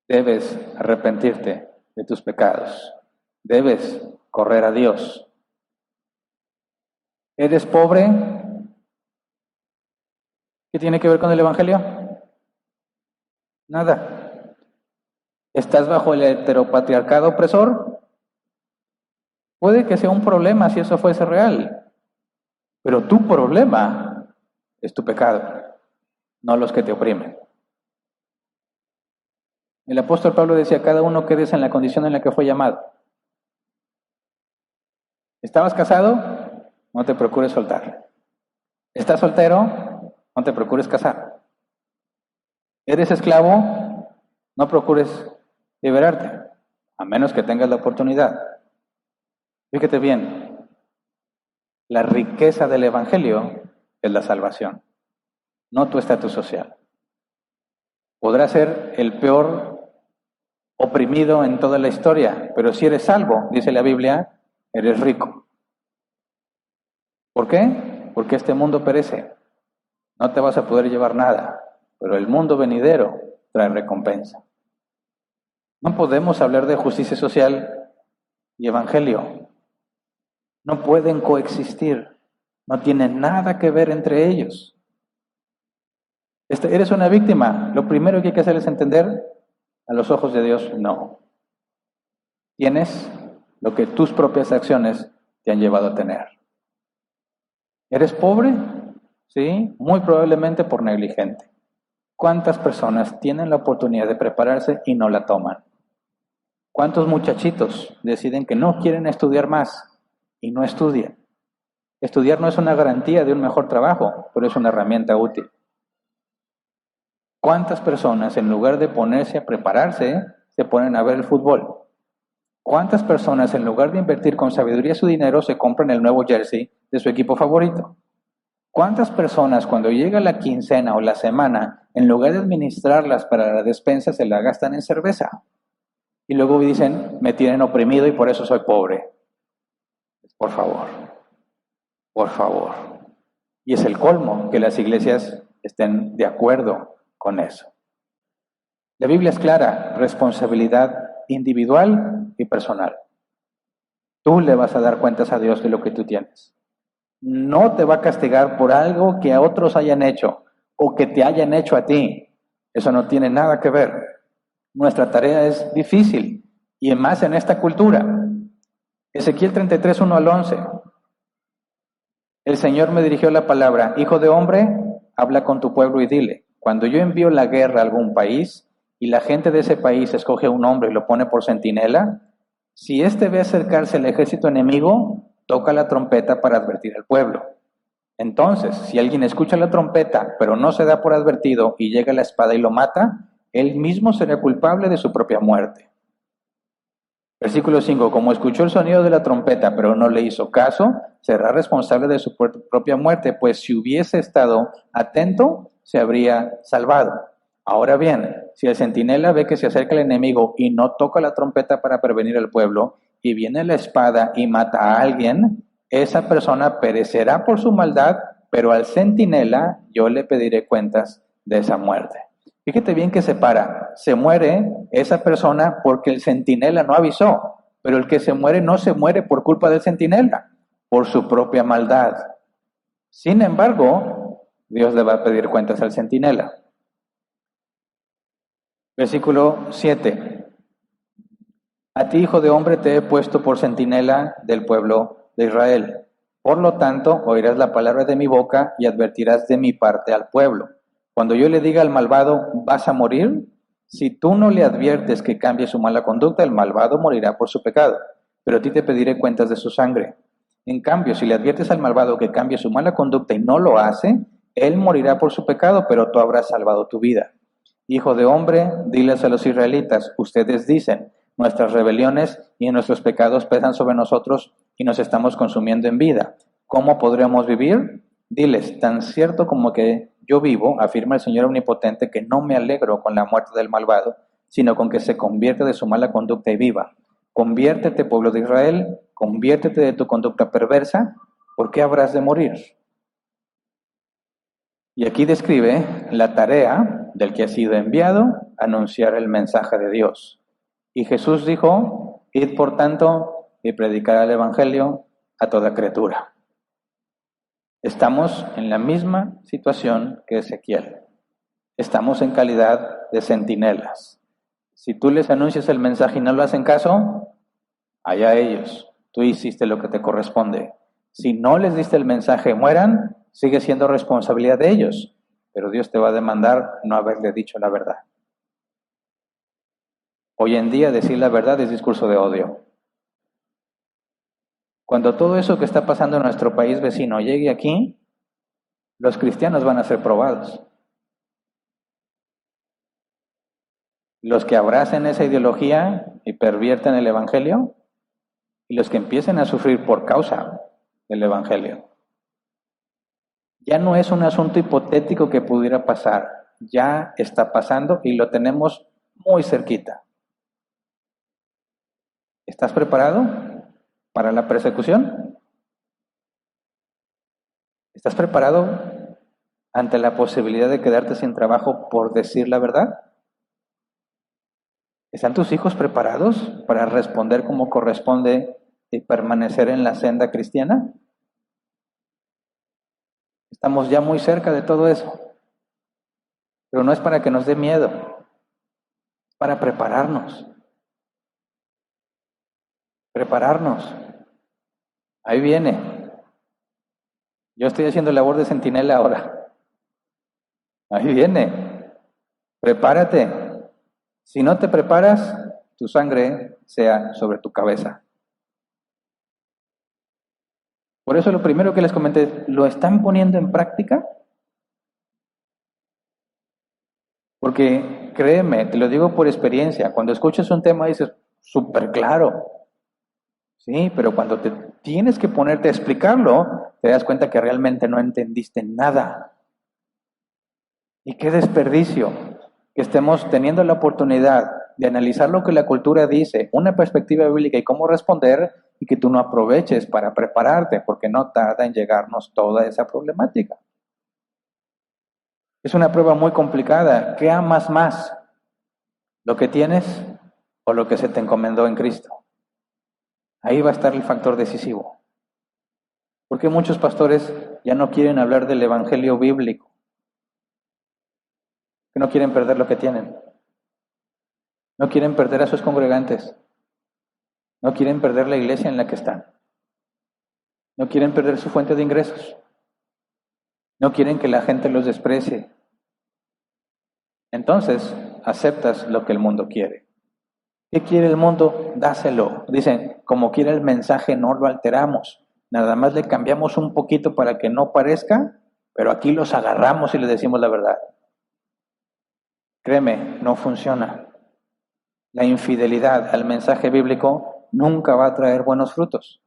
Debes arrepentirte de tus pecados. Debes correr a Dios. ¿Eres pobre? ¿Qué tiene que ver con el Evangelio? Nada. ¿Estás bajo el heteropatriarcado opresor? Puede que sea un problema si eso fuese real. Pero tu problema es tu pecado, no los que te oprimen. El apóstol Pablo decía, cada uno quédese en la condición en la que fue llamado. ¿Estabas casado? No te procures soltar. ¿Estás soltero? No te procures casar. ¿Eres esclavo? No procures liberarte, a menos que tengas la oportunidad. Fíjate bien, la riqueza del Evangelio es la salvación, no tu estatus social. Podrás ser el peor oprimido en toda la historia, pero si eres salvo, dice la Biblia, eres rico. ¿Por qué? Porque este mundo perece. No te vas a poder llevar nada, pero el mundo venidero trae recompensa. No podemos hablar de justicia social y evangelio. No pueden coexistir. No tienen nada que ver entre ellos. ¿Eres una víctima? Lo primero que hay que hacer es entender, a los ojos de Dios, no. Tienes lo que tus propias acciones te han llevado a tener. ¿Eres pobre? Sí, muy probablemente por negligente. ¿Cuántas personas tienen la oportunidad de prepararse y no la toman? ¿Cuántos muchachitos deciden que no quieren estudiar más y no estudian? Estudiar no es una garantía de un mejor trabajo, pero es una herramienta útil. ¿Cuántas personas, en lugar de ponerse a prepararse, se ponen a ver el fútbol? ¿Cuántas personas, en lugar de invertir con sabiduría su dinero, se compran el nuevo jersey de su equipo favorito? ¿Cuántas personas, cuando llega la quincena o la semana, en lugar de administrarlas para la despensa, se la gastan en cerveza? Y luego dicen, me tienen oprimido y por eso soy pobre. Por favor, por favor. Y es el colmo que las iglesias estén de acuerdo con eso. La Biblia es clara, responsabilidad individual y personal. Tú le vas a dar cuentas a Dios de lo que tú tienes. No te va a castigar por algo que a otros hayan hecho o que te hayan hecho a ti. Eso no tiene nada que ver. Nuestra tarea es difícil y más en esta cultura. Ezequiel 33, 1 al 11. El Señor me dirigió la palabra, hijo de hombre, habla con tu pueblo y dile, Cuando yo envío la guerra a algún país y la gente de ese país escoge a un hombre y lo pone por centinela, si éste ve acercarse al ejército enemigo, toca la trompeta para advertir al pueblo. Entonces, si alguien escucha la trompeta, pero no se da por advertido y llega la espada y lo mata, él mismo será culpable de su propia muerte. Versículo 5. Como escuchó el sonido de la trompeta, pero no le hizo caso, será responsable de su propia muerte, pues si hubiese estado atento, se habría salvado. Ahora bien, si el centinela ve que se acerca el enemigo y no toca la trompeta para prevenir al pueblo, y viene la espada y mata a alguien, esa persona perecerá por su maldad, pero al centinela yo le pediré cuentas de esa muerte. Fíjate bien que separa, se muere esa persona porque el centinela no avisó, pero el que se muere no se muere por culpa del centinela, por su propia maldad. Sin embargo, Dios le va a pedir cuentas al centinela. Versículo 7. A ti, hijo de hombre, te he puesto por centinela del pueblo de Israel. Por lo tanto, oirás la palabra de mi boca y advertirás de mi parte al pueblo. Cuando yo le diga al malvado, vas a morir, si tú no le adviertes que cambie su mala conducta, el malvado morirá por su pecado, pero a ti te pediré cuentas de su sangre. En cambio, si le adviertes al malvado que cambie su mala conducta y no lo hace, él morirá por su pecado, pero tú habrás salvado tu vida. Hijo de hombre, diles a los israelitas, ustedes dicen, nuestras rebeliones y nuestros pecados pesan sobre nosotros y nos estamos consumiendo en vida. ¿Cómo podremos vivir? Diles, tan cierto como que yo vivo, afirma el Señor Omnipotente, que no me alegro con la muerte del malvado, sino con que se convierte de su mala conducta y viva. Conviértete, pueblo de Israel, conviértete de tu conducta perversa, ¿por qué habrás de morir? Y aquí describe la tarea del que ha sido enviado a anunciar el mensaje de Dios. Y Jesús dijo, id por tanto y predicar el evangelio a toda criatura. Estamos en la misma situación que Ezequiel. Estamos en calidad de centinelas. Si tú les anuncias el mensaje y no lo hacen caso, allá ellos. Tú hiciste lo que te corresponde. Si no les diste el mensaje, mueran, sigue siendo responsabilidad de ellos. Pero Dios te va a demandar no haberle dicho la verdad. Hoy en día decir la verdad es discurso de odio. Cuando todo eso que está pasando en nuestro país vecino llegue aquí, los cristianos van a ser probados. Los que abracen esa ideología y pervierten el evangelio, y los que empiecen a sufrir por causa del evangelio. Ya no es un asunto hipotético que pudiera pasar, ya está pasando y lo tenemos muy cerquita. ¿Estás preparado para la persecución? ¿Estás preparado ante la posibilidad de quedarte sin trabajo por decir la verdad? ¿Están tus hijos preparados para responder como corresponde y permanecer en la senda cristiana? Estamos ya muy cerca de todo eso. Pero no es para que nos dé miedo, es para prepararnos. Prepararnos. Ahí viene. Yo estoy haciendo labor de centinela ahora. Ahí viene. Prepárate. Si no te preparas, tu sangre sea sobre tu cabeza. Por eso lo primero que les comenté, ¿lo están poniendo en práctica? Porque créeme, te lo digo por experiencia, cuando escuchas un tema dices, súper claro. Sí, pero cuando te tienes que ponerte a explicarlo, te das cuenta que realmente no entendiste nada. Y qué desperdicio que estemos teniendo la oportunidad de analizar lo que la cultura dice, una perspectiva bíblica y cómo responder, y que tú no aproveches para prepararte, porque no tarda en llegarnos toda esa problemática. Es una prueba muy complicada. ¿Qué amas más? ¿Lo que tienes o lo que se te encomendó en Cristo? Ahí va a estar el factor decisivo. Porque muchos pastores ya no quieren hablar del evangelio bíblico, que no quieren perder lo que tienen. No quieren perder a sus congregantes. No quieren perder la iglesia en la que están. No quieren perder su fuente de ingresos. No quieren que la gente los desprecie. entonces aceptas lo que el mundo quiere. ¿Qué quiere el mundo? Dáselo. Dicen, como quiere el mensaje, no lo alteramos. Nada más le cambiamos un poquito para que no parezca, pero aquí los agarramos y les decimos la verdad. Créeme, no funciona. La infidelidad al mensaje bíblico nunca va a traer buenos frutos.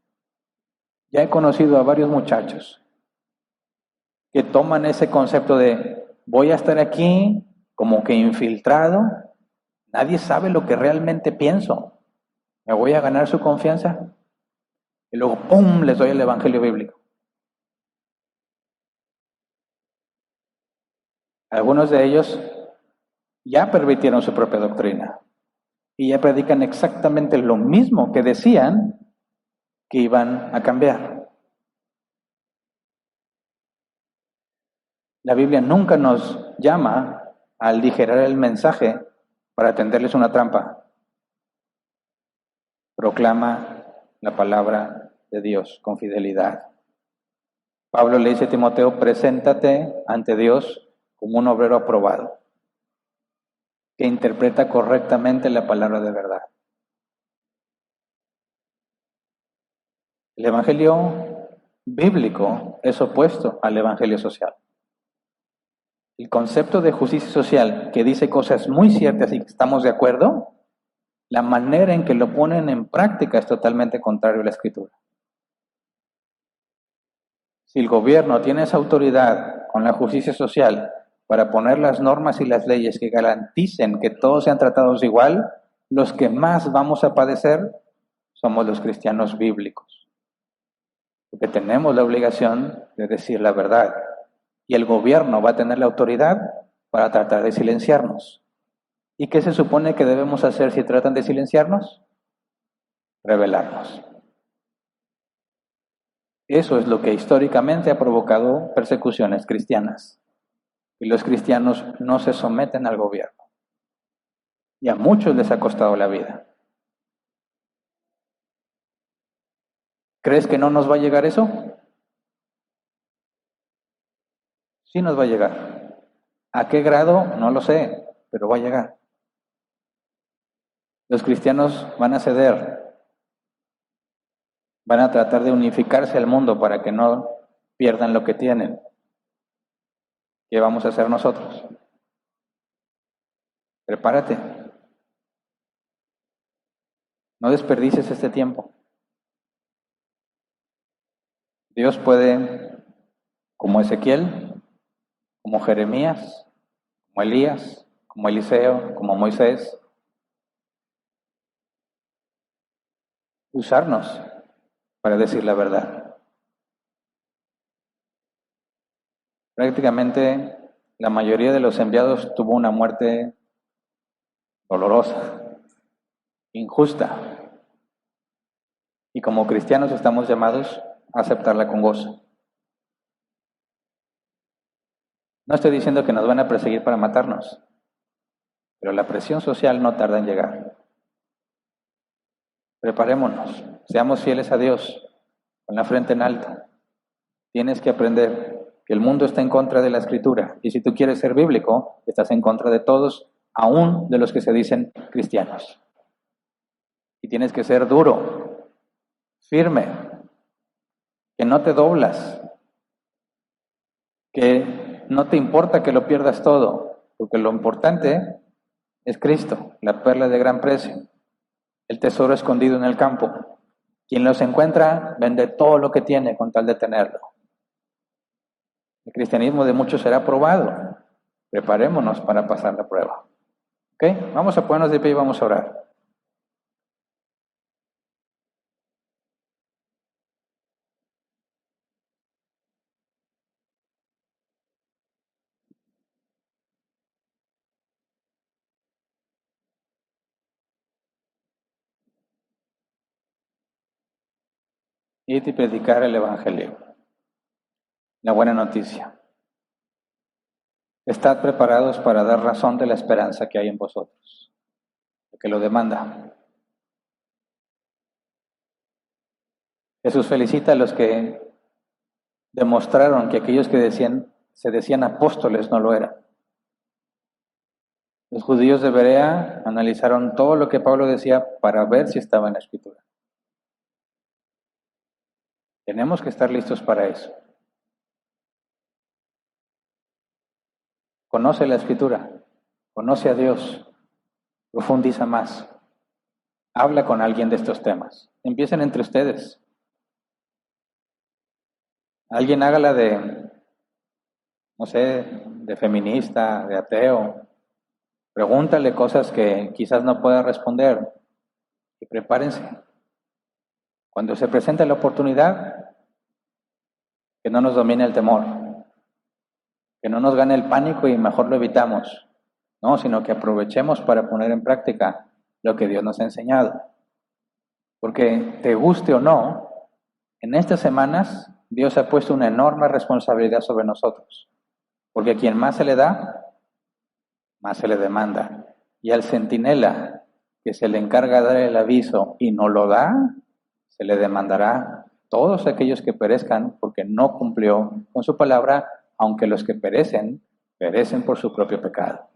Ya he conocido a varios muchachos que toman ese concepto de voy a estar aquí como que infiltrado, nadie sabe lo que realmente pienso, me voy a ganar su confianza y luego ¡pum! Les doy el evangelio bíblico. Algunos de ellos ya permitieron su propia doctrina y ya predican exactamente lo mismo que decían que iban a cambiar. La Biblia nunca nos llama a aligerar el mensaje para tenderles una trampa. Proclama la palabra de Dios con fidelidad. Pablo le dice a Timoteo, preséntate ante Dios como un obrero aprobado, que interpreta correctamente la palabra de verdad. El evangelio bíblico es opuesto al evangelio social. El concepto de justicia social, que dice cosas muy ciertas y que estamos de acuerdo, la manera en que lo ponen en práctica es totalmente contrario a la Escritura. Si el gobierno tiene esa autoridad con la justicia social para poner las normas y las leyes que garanticen que todos sean tratados igual, los que más vamos a padecer somos los cristianos bíblicos. Porque tenemos la obligación de decir la verdad. Y el gobierno va a tener la autoridad para tratar de silenciarnos. ¿Y qué se supone que debemos hacer si tratan de silenciarnos? Rebelarnos. Eso es lo que históricamente ha provocado persecuciones cristianas. Y los cristianos no se someten al gobierno. Y a muchos les ha costado la vida. ¿Crees que no nos va a llegar eso? Sí nos va a llegar. ¿A qué grado? No lo sé, pero va a llegar. Los cristianos van a ceder, van a tratar de unificarse al mundo para que no pierdan lo que tienen. ¿Qué vamos a hacer nosotros? Prepárate. No desperdicies este tiempo. Dios puede, como Ezequiel, como Jeremías, como Elías, como Eliseo, como Moisés, usarnos para decir la verdad. Prácticamente la mayoría de los enviados tuvo una muerte dolorosa, injusta. Y como cristianos estamos llamados a aceptarla con gozo. No estoy diciendo que nos van a perseguir para matarnos, pero la presión social no tarda en llegar. Preparémonos, seamos fieles a Dios, con la frente en alto. Tienes que aprender que el mundo está en contra de la Escritura, y si tú quieres ser bíblico, estás en contra de todos, aún de los que se dicen cristianos. Y tienes que ser duro, firme, que no te doblas, que no te importa que lo pierdas todo, porque lo importante es Cristo, la perla de gran precio, el tesoro escondido en el campo. Quien los encuentra vende todo lo que tiene con tal de tenerlo. El cristianismo de muchos será probado. Preparémonos para pasar la prueba. ¿Ok? Vamos a ponernos de pie y vamos a orar. Ir y predicar el Evangelio. La buena noticia. Estad preparados para dar razón de la esperanza que hay en vosotros, que lo demanda. Jesús felicita a los que demostraron que aquellos que se decían apóstoles no lo eran. Los judíos de Berea analizaron todo lo que Pablo decía para ver si estaba en la Escritura. Tenemos que estar listos para eso. Conoce la Escritura, conoce a Dios, profundiza más. Habla con alguien de estos temas. Empiecen entre ustedes. Alguien hágala de, no sé, de feminista, de ateo. Pregúntale cosas que quizás no pueda responder y prepárense. Cuando se presente la oportunidad, que no nos domine el temor, que no nos gane el pánico y mejor lo evitamos, no, sino que aprovechemos para poner en práctica lo que Dios nos ha enseñado. Porque te guste o no, en estas semanas Dios ha puesto una enorme responsabilidad sobre nosotros. Porque a quien más se le da, más se le demanda. Y al centinela que se le encarga dar el aviso y no lo da, se le demandará todos aquellos que perezcan porque no cumplió con su palabra, aunque los que perecen, perecen por su propio pecado.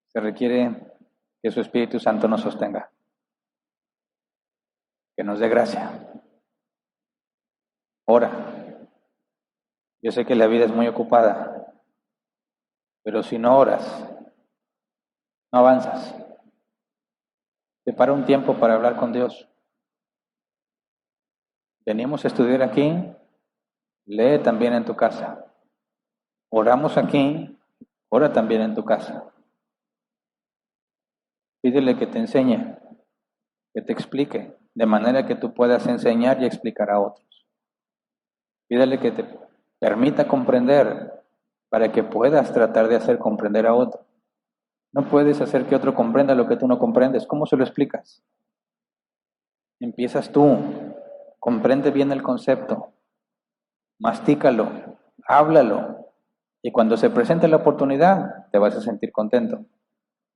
Se requiere que su Espíritu Santo nos sostenga, que nos dé gracia. Ora. Yo sé que la vida es muy ocupada, pero si no oras, no avanzas. Separa un tiempo para hablar con Dios. Venimos a estudiar aquí, lee también en tu casa. Oramos aquí, ora también en tu casa. Pídele que te enseñe, que te explique, de manera que tú puedas enseñar y explicar a otros. Pídele que te permita comprender para que puedas tratar de hacer comprender a otro. No puedes hacer que otro comprenda lo que tú no comprendes. ¿Cómo se lo explicas? Empiezas tú, comprende bien el concepto, mastícalo, háblalo, y cuando se presente la oportunidad te vas a sentir contento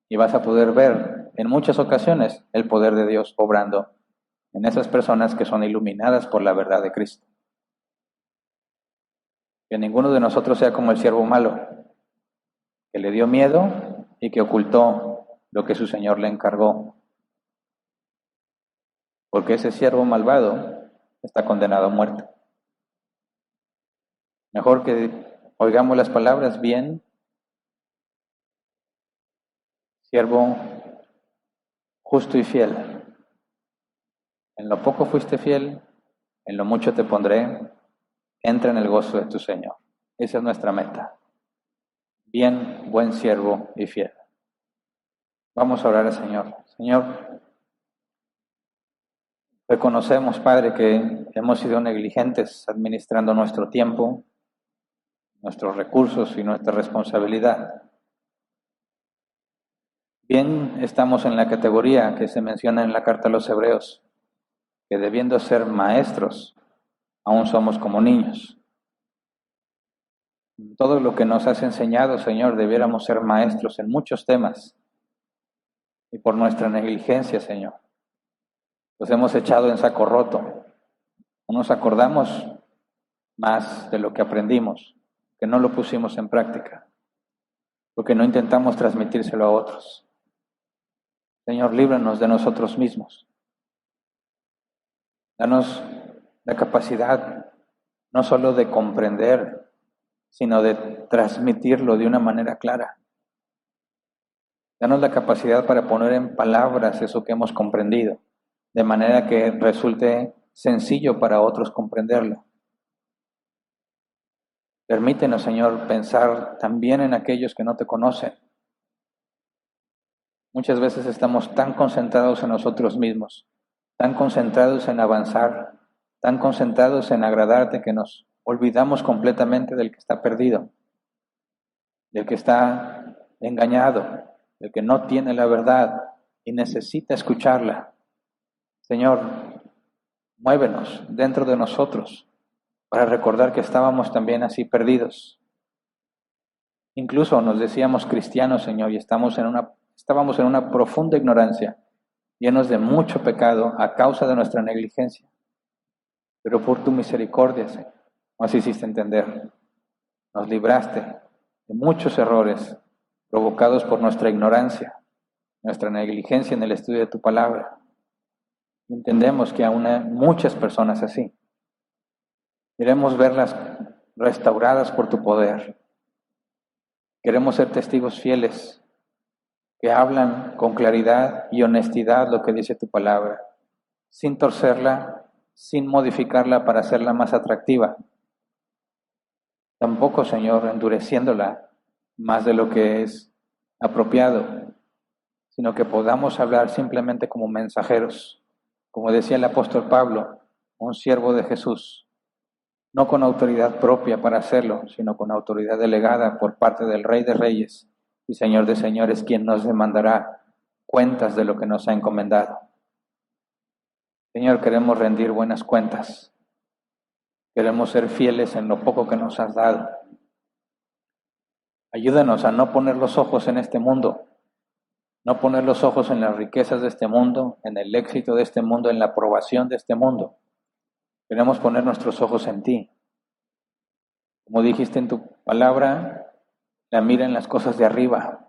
y vas a poder ver en muchas ocasiones el poder de Dios obrando en esas personas que son iluminadas por la verdad de Cristo. Que ninguno de nosotros sea como el siervo malo, que le dio miedo y que ocultó lo que su Señor le encargó. Porque ese siervo malvado está condenado a muerte. Mejor que oigamos las palabras bien, siervo justo y fiel. En lo poco fuiste fiel, en lo mucho te pondré, entra en el gozo de tu Señor. Esa es nuestra meta. Bien, buen siervo y fiel. Vamos a orar al Señor. Señor, reconocemos, Padre, que hemos sido negligentes administrando nuestro tiempo, nuestros recursos y nuestra responsabilidad. Bien, estamos en la categoría que se menciona en la carta a los Hebreos, que debiendo ser maestros, aún somos como niños. Todo lo que nos has enseñado, Señor, debiéramos ser maestros en muchos temas. Y por nuestra negligencia, Señor, los hemos echado en saco roto. No nos acordamos más de lo que aprendimos, que no lo pusimos en práctica, porque no intentamos transmitírselo a otros. Señor, líbranos de nosotros mismos. Danos la capacidad no solo de comprender, sino de transmitirlo de una manera clara. Danos la capacidad para poner en palabras eso que hemos comprendido, de manera que resulte sencillo para otros comprenderlo. Permítenos, Señor, pensar también en aquellos que no te conocen. Muchas veces estamos tan concentrados en nosotros mismos, tan concentrados en avanzar, tan concentrados en agradarte que nos olvidamos completamente del que está perdido, del que está engañado, del que no tiene la verdad y necesita escucharla. Señor, muévenos dentro de nosotros para recordar que estábamos también así perdidos. Incluso nos decíamos cristianos, Señor, y estábamos en una profunda ignorancia, llenos de mucho pecado a causa de nuestra negligencia. pero por tu misericordia, Señor, nos hiciste entender. Nos libraste de muchos errores provocados por nuestra ignorancia, nuestra negligencia en el estudio de tu palabra. Entendemos que aún hay muchas personas así. Queremos verlas restauradas por tu poder. Queremos ser testigos fieles que hablan con claridad y honestidad lo que dice tu palabra, sin torcerla, sin modificarla para hacerla más atractiva. Tampoco, Señor, endureciéndola más de lo que es apropiado, sino que podamos hablar simplemente como mensajeros, como decía el apóstol Pablo, un siervo de Jesús, no con autoridad propia para hacerlo, sino con autoridad delegada por parte del Rey de Reyes y Señor de Señores, quien nos demandará cuentas de lo que nos ha encomendado. Señor, queremos rendir buenas cuentas. Queremos ser fieles en lo poco que nos has dado. Ayúdanos a no poner los ojos en este mundo, no poner los ojos en las riquezas de este mundo, en el éxito de este mundo, en la aprobación de este mundo. Queremos poner nuestros ojos en ti. Como dijiste en tu palabra, la mira en las cosas de arriba,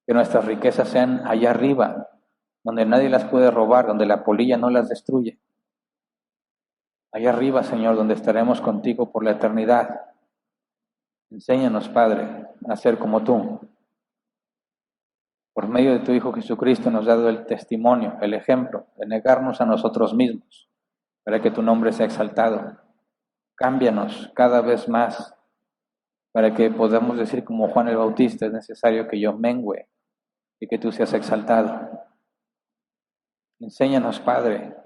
que nuestras riquezas sean allá arriba, donde nadie las puede robar, donde la polilla no las destruye. Allá arriba, Señor, donde estaremos contigo por la eternidad. Enséñanos, Padre, a ser como tú. Por medio de tu Hijo Jesucristo nos has dado el testimonio, el ejemplo de negarnos a nosotros mismos, para que tu nombre sea exaltado. Cámbianos cada vez más, para que podamos decir como Juan el Bautista, es necesario que yo mengüe y que tú seas exaltado. Enséñanos, Padre,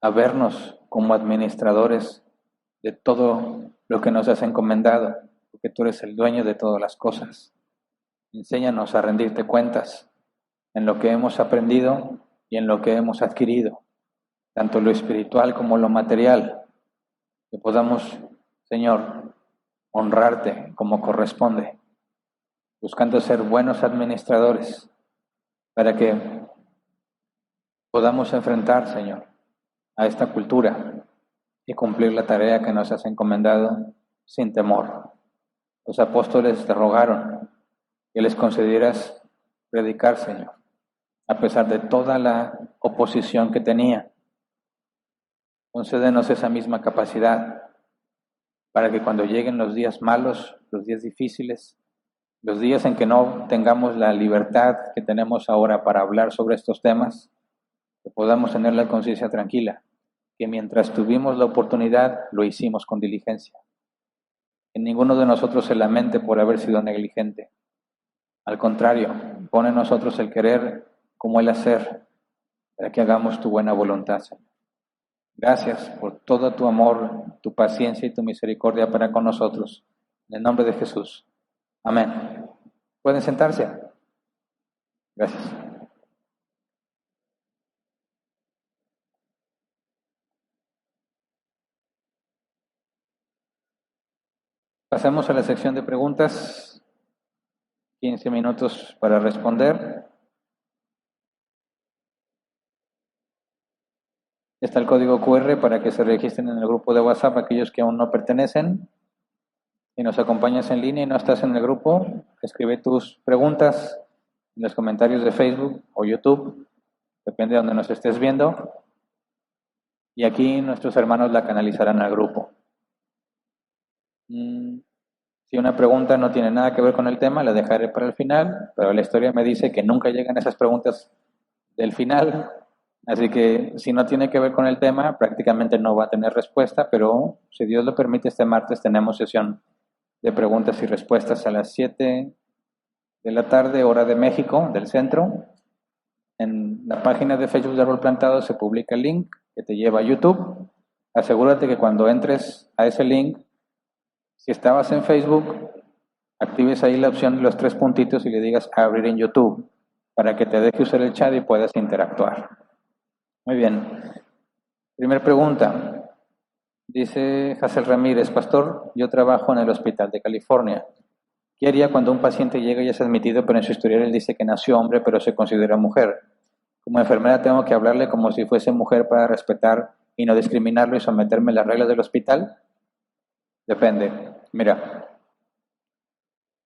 a vernos como administradores de todo lo que nos has encomendado, porque tú eres el dueño de todas las cosas. Enséñanos a rendirte cuentas en lo que hemos aprendido y en lo que hemos adquirido, tanto lo espiritual como lo material, que podamos, Señor, honrarte como corresponde, buscando ser buenos administradores, para que podamos enfrentar, Señor, a esta cultura y cumplir la tarea que nos has encomendado sin temor. Los apóstoles te rogaron que les concedieras predicar, Señor, a pesar de toda la oposición que tenía. Concédenos esa misma capacidad para que cuando lleguen los días malos, los días difíciles, los días en que no tengamos la libertad que tenemos ahora para hablar sobre estos temas, que podamos tener la conciencia tranquila, que mientras tuvimos la oportunidad lo hicimos con diligencia. Que ninguno de nosotros se lamente por haber sido negligente. Al contrario, pone en nosotros el querer como el hacer, para que hagamos tu buena voluntad, Señor. Gracias por todo tu amor, tu paciencia y tu misericordia para con nosotros. En el nombre de Jesús. Amén. ¿Pueden sentarse? Gracias. Pasemos a la sección de preguntas. 15 minutos para responder. Está el código QR para que se registren en el grupo de WhatsApp aquellos que aún no pertenecen. Si nos acompañas en línea y no estás en el grupo, escribe tus preguntas en los comentarios de Facebook o YouTube, depende de donde nos estés viendo, y aquí nuestros hermanos la canalizarán al grupo. Si una pregunta no tiene nada que ver con el tema, la dejaré para el final, pero la historia me dice que nunca llegan esas preguntas del final, así que si no tiene que ver con el tema, prácticamente no va a tener respuesta, pero si Dios lo permite, este martes tenemos sesión de preguntas y respuestas a las 7 de la tarde, hora de México, del centro. En la página de Facebook de Árbol Plantado se publica el link que te lleva a YouTube. Asegúrate que cuando entres a ese link, si estabas en Facebook, actives ahí la opción de los 3 puntitos y le digas a abrir en YouTube, para que te deje usar el chat y puedas interactuar. Muy bien. Primera pregunta. Dice Hazel Ramírez: Pastor, yo trabajo en el Hospital de California. ¿Qué haría cuando un paciente llega y es admitido, pero en su historial él dice que nació hombre, pero se considera mujer? Como enfermera tengo que hablarle como si fuese mujer para respetar y no discriminarlo y someterme a las reglas del hospital? Depende. Mira,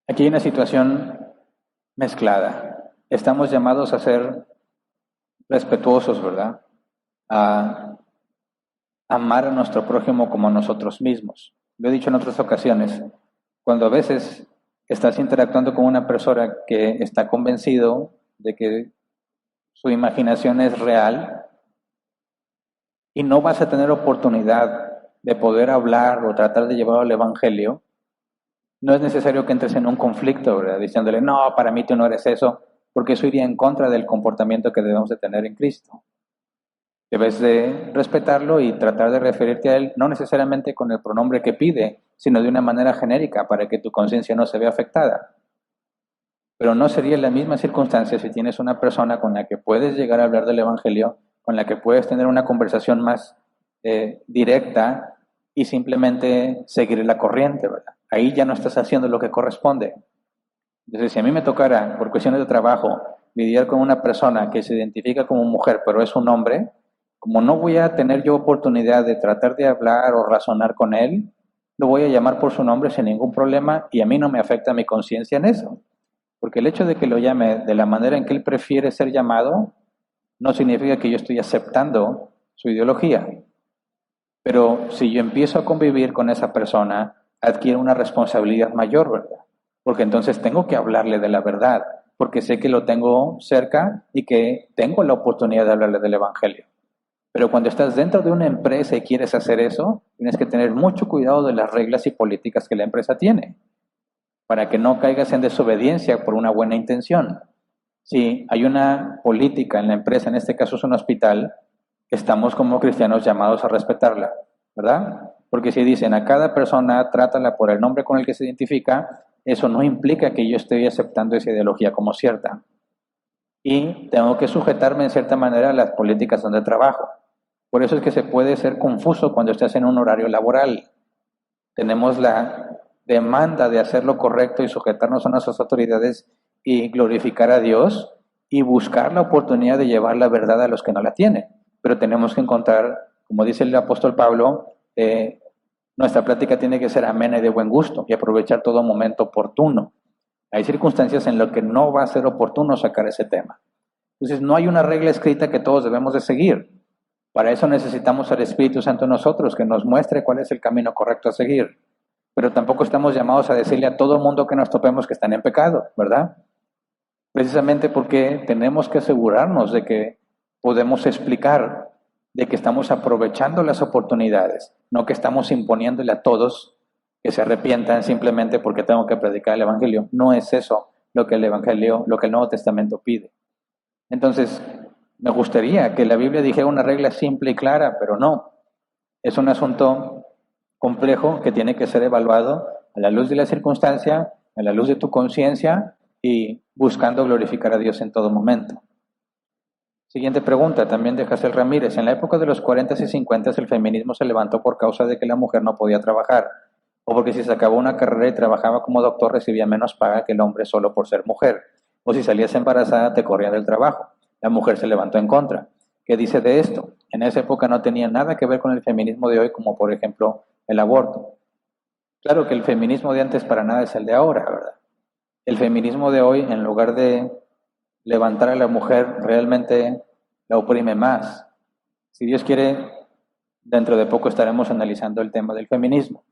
aquí hay una situación mezclada. Estamos llamados a ser respetuosos, ¿verdad? A amar a nuestro prójimo como a nosotros mismos. Lo he dicho en otras ocasiones, cuando a veces estás interactuando con una persona que está convencido de que su imaginación es real y no vas a tener oportunidad de poder hablar o tratar de llevarlo al Evangelio, no es necesario que entres en un conflicto, ¿verdad? Diciéndole, no, para mí tú no eres eso, porque eso iría en contra del comportamiento que debemos de tener en Cristo. Debes de respetarlo y tratar de referirte a él, no necesariamente con el pronombre que pide, sino de una manera genérica para que tu conciencia no se vea afectada. Pero no sería la misma circunstancia si tienes una persona con la que puedes llegar a hablar del Evangelio, con la que puedes tener una conversación más directa y simplemente seguir la corriente, ¿verdad? Ahí ya no estás haciendo lo que corresponde. Entonces, si a mí me tocara, por cuestiones de trabajo, lidiar con una persona que se identifica como mujer, pero es un hombre, como no voy a tener yo oportunidad de tratar de hablar o razonar con él, lo voy a llamar por su nombre sin ningún problema y a mí no me afecta mi conciencia en eso. Porque el hecho de que lo llame de la manera en que él prefiere ser llamado, no significa que yo estoy aceptando su ideología. Pero si yo empiezo a convivir con esa persona, adquiero una responsabilidad mayor, ¿verdad? Porque entonces tengo que hablarle de la verdad, porque sé que lo tengo cerca y que tengo la oportunidad de hablarle del Evangelio. Pero cuando estás dentro de una empresa y quieres hacer eso, tienes que tener mucho cuidado de las reglas y políticas que la empresa tiene, para que no caigas en desobediencia por una buena intención. Si hay una política en la empresa, en este caso es un hospital, estamos como cristianos llamados a respetarla, ¿verdad? Porque si dicen a cada persona trátala por el nombre con el que se identifica, eso no implica que yo esté aceptando esa ideología como cierta. Y tengo que sujetarme en cierta manera a las políticas donde trabajo. Por eso es que se puede ser confuso cuando estás en un horario laboral. Tenemos la demanda de hacer lo correcto y sujetarnos a nuestras autoridades y glorificar a Dios y buscar la oportunidad de llevar la verdad a los que no la tienen. Pero tenemos que encontrar, como dice el apóstol Pablo, nuestra plática tiene que ser amena y de buen gusto y aprovechar todo momento oportuno. Hay circunstancias en las que no va a ser oportuno sacar ese tema. Entonces no hay una regla escrita que todos debemos de seguir. Para eso necesitamos al Espíritu Santo en nosotros, que nos muestre cuál es el camino correcto a seguir. Pero tampoco estamos llamados a decirle a todo el mundo que nos topemos que están en pecado, ¿verdad? Precisamente porque tenemos que asegurarnos de que podemos explicar, de que estamos aprovechando las oportunidades, no que estamos imponiéndole a todos que se arrepientan simplemente porque tengo que predicar el Evangelio. No es eso lo que el Evangelio, lo que el Nuevo Testamento pide. Entonces, me gustaría que la Biblia dijera una regla simple y clara, pero no. Es un asunto complejo que tiene que ser evaluado a la luz de la circunstancia, a la luz de tu conciencia y buscando glorificar a Dios en todo momento. Siguiente pregunta, también de Jacel Ramírez. En la época de los 40 y 50 el feminismo se levantó por causa de que la mujer no podía trabajar, o porque si se acabó una carrera y trabajaba como doctor recibía menos paga que el hombre solo por ser mujer, o si salías embarazada te corrían del trabajo. La mujer se levantó en contra. ¿Qué dice de esto? En esa época no tenía nada que ver con el feminismo de hoy, como por ejemplo el aborto. Claro que el feminismo de antes para nada es el de ahora, ¿verdad? El feminismo de hoy, en lugar de levantar a la mujer, realmente la oprime más. Si Dios quiere, dentro de poco estaremos analizando el tema del feminismo.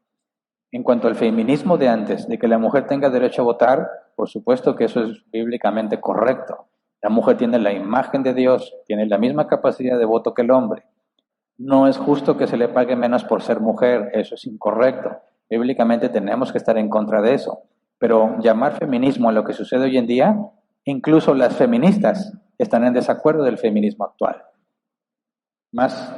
En cuanto al feminismo de antes, de que la mujer tenga derecho a votar, por supuesto que eso es bíblicamente correcto. La mujer tiene la imagen de Dios, tiene la misma capacidad de voto que el hombre. No es justo que se le pague menos por ser mujer, eso es incorrecto. Bíblicamente tenemos que estar en contra de eso. Pero llamar feminismo a lo que sucede hoy en día, incluso las feministas están en desacuerdo del feminismo actual. Más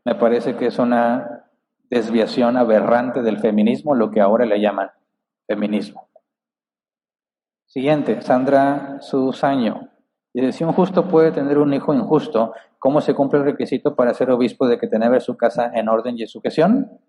me parece que es una desviación aberrante del feminismo, lo que ahora le llaman feminismo. Siguiente, Sandra Susaño. Dice, si un justo puede tener un hijo injusto, ¿cómo se cumple el requisito para ser obispo de que tener su casa en orden y en sujeción?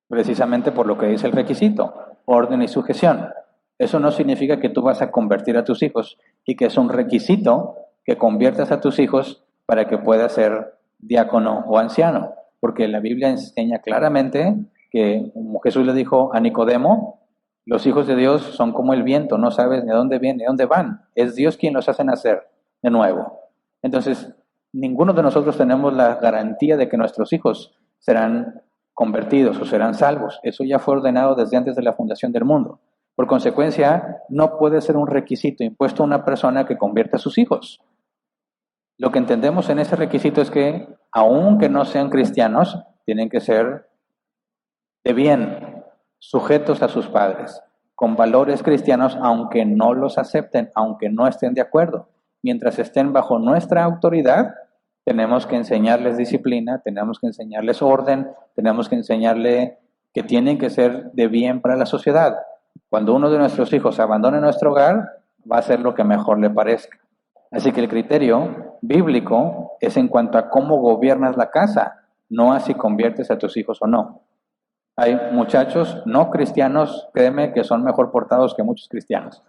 Precisamente por lo que dice el requisito, orden y sujeción. Eso no significa que tú vas a convertir a tus hijos y que es un requisito que conviertas a tus hijos para que pueda ser diácono o anciano, porque la Biblia enseña claramente que, como Jesús le dijo a Nicodemo, los hijos de Dios son como el viento, no sabes ni a dónde vienen ni a dónde van, es Dios quien los hace nacer de nuevo. Entonces, ninguno de nosotros tenemos la garantía de que nuestros hijos serán convertidos o serán salvos. Eso ya fue ordenado desde antes de la fundación del mundo. Por consecuencia, no puede ser un requisito impuesto a una persona que convierta a sus hijos. Lo que entendemos en ese requisito es que, aunque no sean cristianos, tienen que ser de bien, sujetos a sus padres, con valores cristianos, aunque no los acepten, aunque no estén de acuerdo. Mientras estén bajo nuestra autoridad, tenemos que enseñarles disciplina, tenemos que enseñarles orden, tenemos que enseñarles que tienen que ser de bien para la sociedad. Cuando uno de nuestros hijos abandone nuestro hogar, va a hacer lo que mejor le parezca. Así que el criterio bíblico es en cuanto a cómo gobiernas la casa, no a si conviertes a tus hijos o no. Hay muchachos no cristianos, créeme, que son mejor portados que muchos cristianos.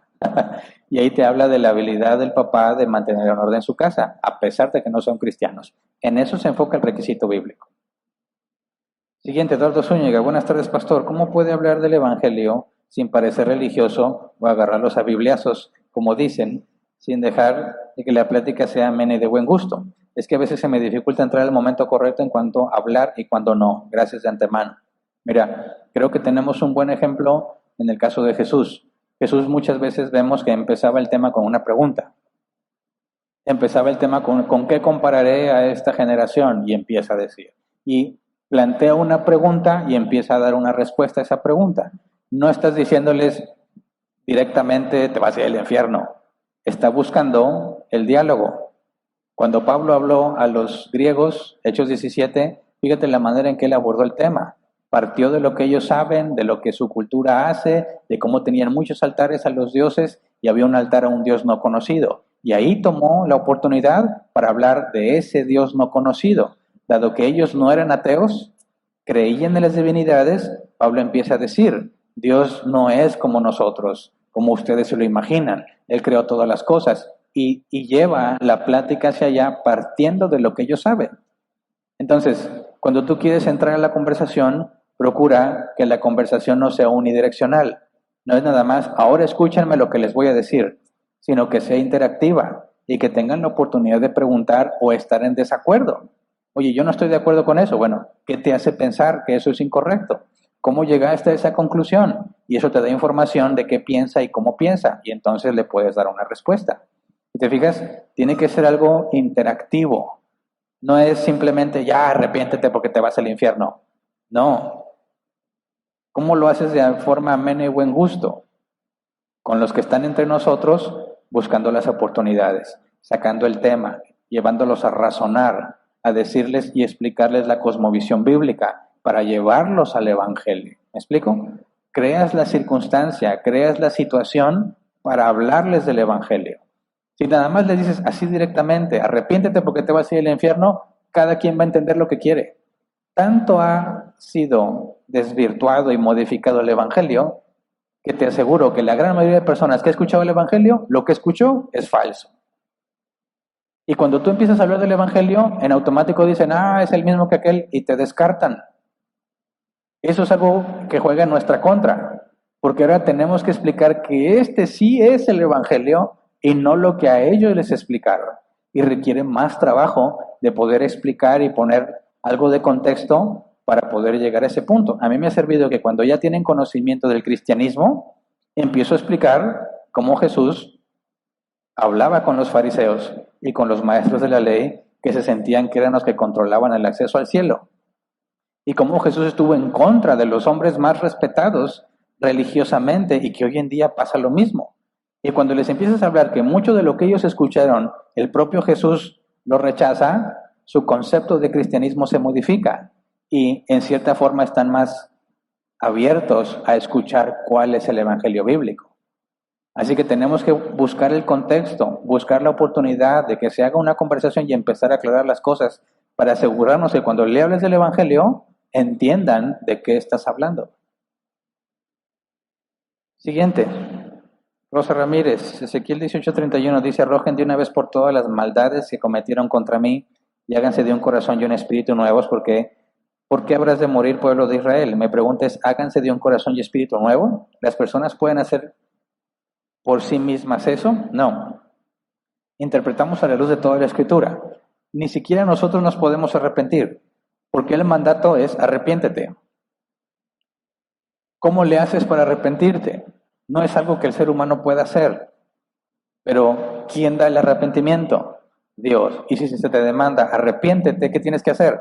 Y ahí te habla de la habilidad del papá de mantener el orden en su casa, a pesar de que no son cristianos. En eso se enfoca el requisito bíblico. Siguiente, Eduardo Zúñiga. Buenas tardes, pastor. ¿Cómo puede hablar del Evangelio sin parecer religioso o agarrarlos a bibliazos, como dicen, sin dejar de que la plática sea amena y de buen gusto? Es que a veces se me dificulta entrar al momento correcto en cuanto a hablar y cuando no. Gracias de antemano. Mira, creo que tenemos un buen ejemplo en el caso de Jesús. Jesús muchas veces vemos que empezaba el tema con una pregunta. Empezaba el tema con qué compararé a esta generación, y empieza a decir. Y plantea una pregunta y empieza a dar una respuesta a esa pregunta. No estás diciéndoles directamente te vas a ir al infierno. Está buscando el diálogo. Cuando Pablo habló a los griegos, Hechos 17, fíjate la manera en que él abordó el tema. Partió de lo que ellos saben, de lo que su cultura hace, de cómo tenían muchos altares a los dioses y había un altar a un Dios no conocido. Y ahí tomó la oportunidad para hablar de ese Dios no conocido. Dado que ellos no eran ateos, creían en las divinidades, Pablo empieza a decir, Dios no es como nosotros, como ustedes se lo imaginan. Él creó todas las cosas y lleva la plática hacia allá partiendo de lo que ellos saben. Entonces, cuando tú quieres entrar a la conversación, procura que la conversación no sea unidireccional. No es nada más, ahora escúchenme lo que les voy a decir, sino que sea interactiva y que tengan la oportunidad de preguntar o estar en desacuerdo. Oye, yo no estoy de acuerdo con eso. Bueno, ¿qué te hace pensar que eso es incorrecto? ¿Cómo llegaste a esa conclusión? Y eso te da información de qué piensa y cómo piensa, y entonces le puedes dar una respuesta. Si te fijas, tiene que ser algo interactivo. No es simplemente, ya, arrepiéntete porque te vas al infierno. No. ¿Cómo lo haces de forma amena y buen gusto? Con los que están entre nosotros, buscando las oportunidades, sacando el tema, llevándolos a razonar, a decirles y explicarles la cosmovisión bíblica para llevarlos al Evangelio. ¿Me explico? Creas la circunstancia, creas la situación para hablarles del Evangelio. Si nada más le dices así directamente, arrepiéntete porque te vas a ir al infierno, cada quien va a entender lo que quiere. Tanto ha sido desvirtuado y modificado el Evangelio, que te aseguro que la gran mayoría de personas que ha escuchado el Evangelio, lo que escuchó es falso. Y cuando tú empiezas a hablar del Evangelio, en automático dicen, es el mismo que aquel, y te descartan. Eso es algo que juega en nuestra contra, porque ahora tenemos que explicar que este sí es el Evangelio, y no lo que a ellos les explicaron. Y requiere más trabajo de poder explicar y poner algo de contexto para poder llegar a ese punto. A mí me ha servido que cuando ya tienen conocimiento del cristianismo, empiezo a explicar cómo Jesús hablaba con los fariseos y con los maestros de la ley que se sentían que eran los que controlaban el acceso al cielo. Y cómo Jesús estuvo en contra de los hombres más respetados religiosamente y que hoy en día pasa lo mismo. Y cuando les empiezas a hablar que mucho de lo que ellos escucharon, el propio Jesús lo rechaza, su concepto de cristianismo se modifica y en cierta forma están más abiertos a escuchar cuál es el evangelio bíblico. Así que tenemos que buscar el contexto, buscar la oportunidad de que se haga una conversación y empezar a aclarar las cosas para asegurarnos que cuando le hables del evangelio entiendan de qué estás hablando. Siguiente. Rosa Ramírez, Ezequiel 18:31 dice, arrojen de una vez por todas las maldades que cometieron contra mí y háganse de un corazón y un espíritu nuevos, porque ¿por qué habrás de morir, pueblo de Israel? Me preguntes, háganse de un corazón y espíritu nuevo. ¿Las personas pueden hacer por sí mismas eso? No. Interpretamos a la luz de toda la Escritura. Ni siquiera nosotros nos podemos arrepentir, porque el mandato es arrepiéntete. ¿Cómo le haces para arrepentirte? No es algo que el ser humano pueda hacer. Pero ¿quién da el arrepentimiento? Dios. Y si se te demanda arrepiéntete, ¿qué tienes que hacer?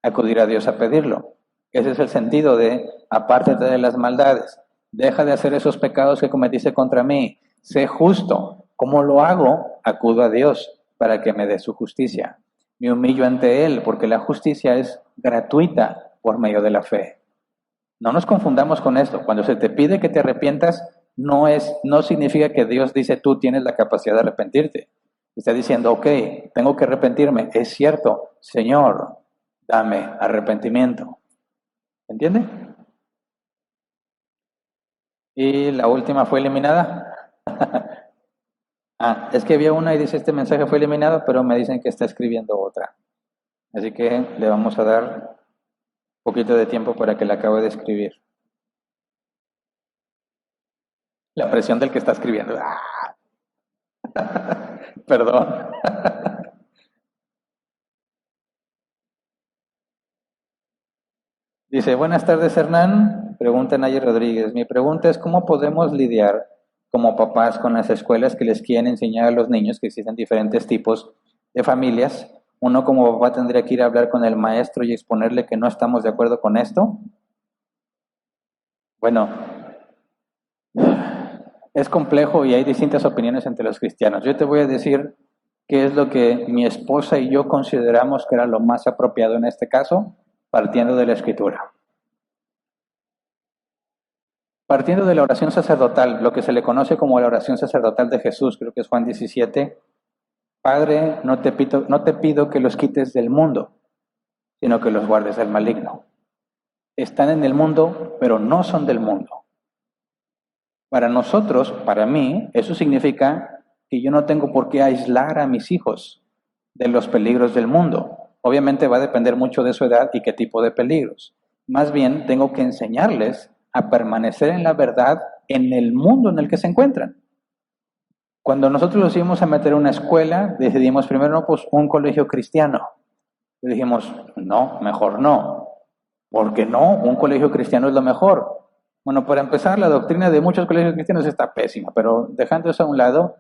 Acudir a Dios a pedirlo. Ese es el sentido de apártate de las maldades. Deja de hacer esos pecados que cometiste contra mí. Sé justo. ¿Cómo lo hago? Acudo a Dios para que me dé su justicia. Me humillo ante Él porque la justicia es gratuita por medio de la fe. No nos confundamos con esto. Cuando se te pide que te arrepientas, no significa que Dios dice tú tienes la capacidad de arrepentirte. Está diciendo, ok, tengo que arrepentirme. Es cierto, Señor, dame arrepentimiento. ¿Entiende? Y la última fue eliminada. Es que había una y dice este mensaje fue eliminado, pero me dicen que está escribiendo otra. Así que le vamos a dar un poquito de tiempo para que la acabe de escribir. La presión del que está escribiendo. Perdón. Dice, buenas tardes Hernán, pregunta Nayer Rodríguez. Mi pregunta es, ¿cómo podemos lidiar como papás con las escuelas que les quieren enseñar a los niños que existen diferentes tipos de familias? Uno como papá tendría que ir a hablar con el maestro y exponerle que no estamos de acuerdo con esto. Bueno, es complejo y hay distintas opiniones entre los cristianos. Yo te voy a decir qué es lo que mi esposa y yo consideramos que era lo más apropiado en este caso, partiendo de la Escritura. Partiendo de la oración sacerdotal, lo que se le conoce como la oración sacerdotal de Jesús, creo que es Juan 17, Padre, no te pido que los quites del mundo, sino que los guardes del maligno. Están en el mundo, pero no son del mundo. Para nosotros, para mí, eso significa que yo no tengo por qué aislar a mis hijos de los peligros del mundo. Obviamente va a depender mucho de su edad y qué tipo de peligros. Más bien, tengo que enseñarles a permanecer en la verdad en el mundo en el que se encuentran. Cuando nosotros los íbamos a meter a una escuela, decidimos primero, no, pues un colegio cristiano. Y dijimos, no, mejor no. ¿Por qué no? Un colegio cristiano es lo mejor. Bueno, para empezar, la doctrina de muchos colegios cristianos está pésima, pero dejando eso a un lado,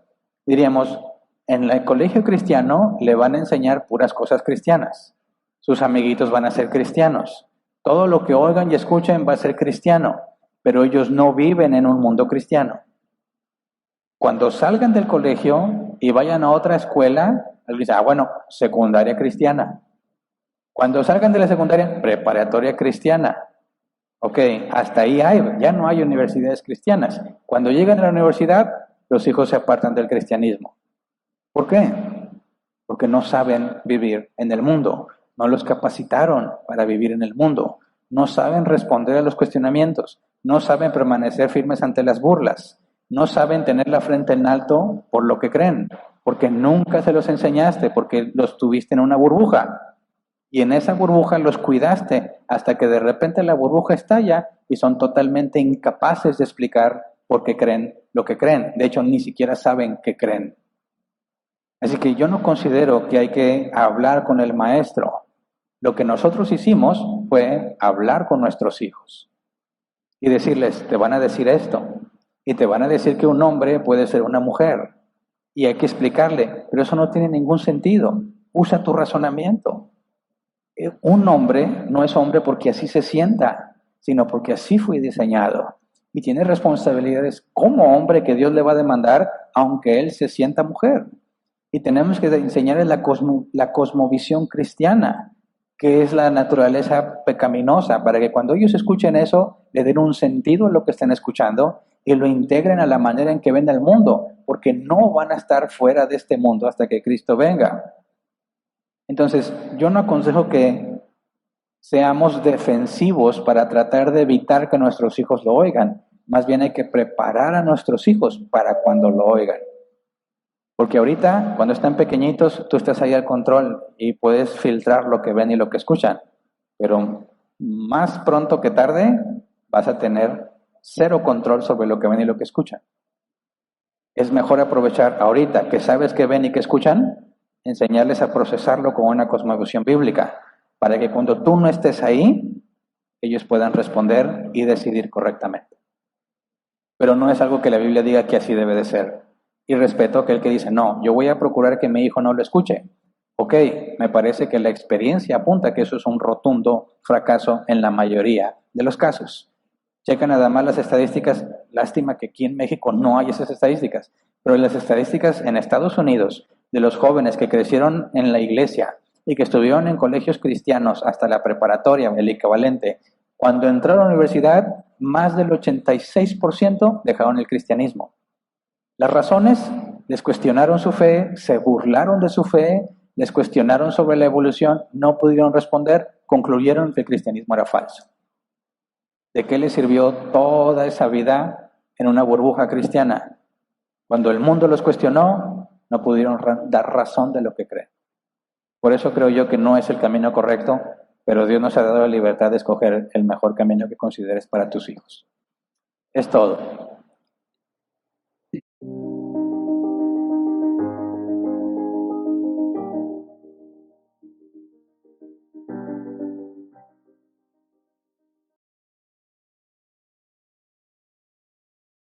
diríamos, en el colegio cristiano le van a enseñar puras cosas cristianas. Sus amiguitos van a ser cristianos. Todo lo que oigan y escuchen va a ser cristiano, pero ellos no viven en un mundo cristiano. Cuando salgan del colegio y vayan a otra escuela, les dice, bueno, secundaria cristiana. Cuando salgan de la secundaria, preparatoria cristiana. Ok, hasta ahí ya no hay universidades cristianas. Cuando llegan a la universidad, los hijos se apartan del cristianismo. ¿Por qué? Porque no saben vivir en el mundo. No los capacitaron para vivir en el mundo. No saben responder a los cuestionamientos. No saben permanecer firmes ante las burlas. No saben tener la frente en alto por lo que creen. Porque nunca se los enseñaste, porque los tuviste en una burbuja. Y en esa burbuja los cuidaste hasta que de repente la burbuja estalla y son totalmente incapaces de explicar por qué creen lo que creen. De hecho, ni siquiera saben qué creen. Así que yo no considero que hay que hablar con el maestro. Lo que nosotros hicimos fue hablar con nuestros hijos y decirles, te van a decir esto y te van a decir que un hombre puede ser una mujer. Y hay que explicarle, pero eso no tiene ningún sentido. Usa tu razonamiento. Un hombre no es hombre porque así se sienta, sino porque así fue diseñado. Y tiene responsabilidades como hombre que Dios le va a demandar, aunque él se sienta mujer. Y tenemos que enseñarles la cosmovisión cristiana, que es la naturaleza pecaminosa, para que cuando ellos escuchen eso, le den un sentido a lo que están escuchando y lo integren a la manera en que ven el mundo, porque no van a estar fuera de este mundo hasta que Cristo venga. Entonces, yo no aconsejo que seamos defensivos para tratar de evitar que nuestros hijos lo oigan. Más bien hay que preparar a nuestros hijos para cuando lo oigan. Porque ahorita, cuando están pequeñitos, tú estás ahí al control y puedes filtrar lo que ven y lo que escuchan. Pero más pronto que tarde vas a tener cero control sobre lo que ven y lo que escuchan. Es mejor aprovechar ahorita que sabes que ven y que escuchan, enseñarles a procesarlo con una cosmovisión bíblica, para que cuando tú no estés ahí, ellos puedan responder y decidir correctamente. Pero no es algo que la Biblia diga que así debe de ser. Y respeto a aquel que dice, no, yo voy a procurar que mi hijo no lo escuche. Ok, me parece que la experiencia apunta que eso es un rotundo fracaso en la mayoría de los casos. Checa nada más las estadísticas, lástima que aquí en México no hay esas estadísticas, pero las estadísticas en Estados Unidos de los jóvenes que crecieron en la iglesia y que estuvieron en colegios cristianos hasta la preparatoria, el equivalente, cuando entraron a la universidad, más del 86% dejaron el cristianismo. Las razones, les cuestionaron su fe, se burlaron de su fe, les cuestionaron sobre la evolución, no pudieron responder, concluyeron que el cristianismo era falso. ¿De qué les sirvió toda esa vida en una burbuja cristiana? Cuando el mundo los cuestionó, no pudieron dar razón de lo que creen. Por eso creo yo que no es el camino correcto, pero Dios nos ha dado la libertad de escoger el mejor camino que consideres para tus hijos. Es todo.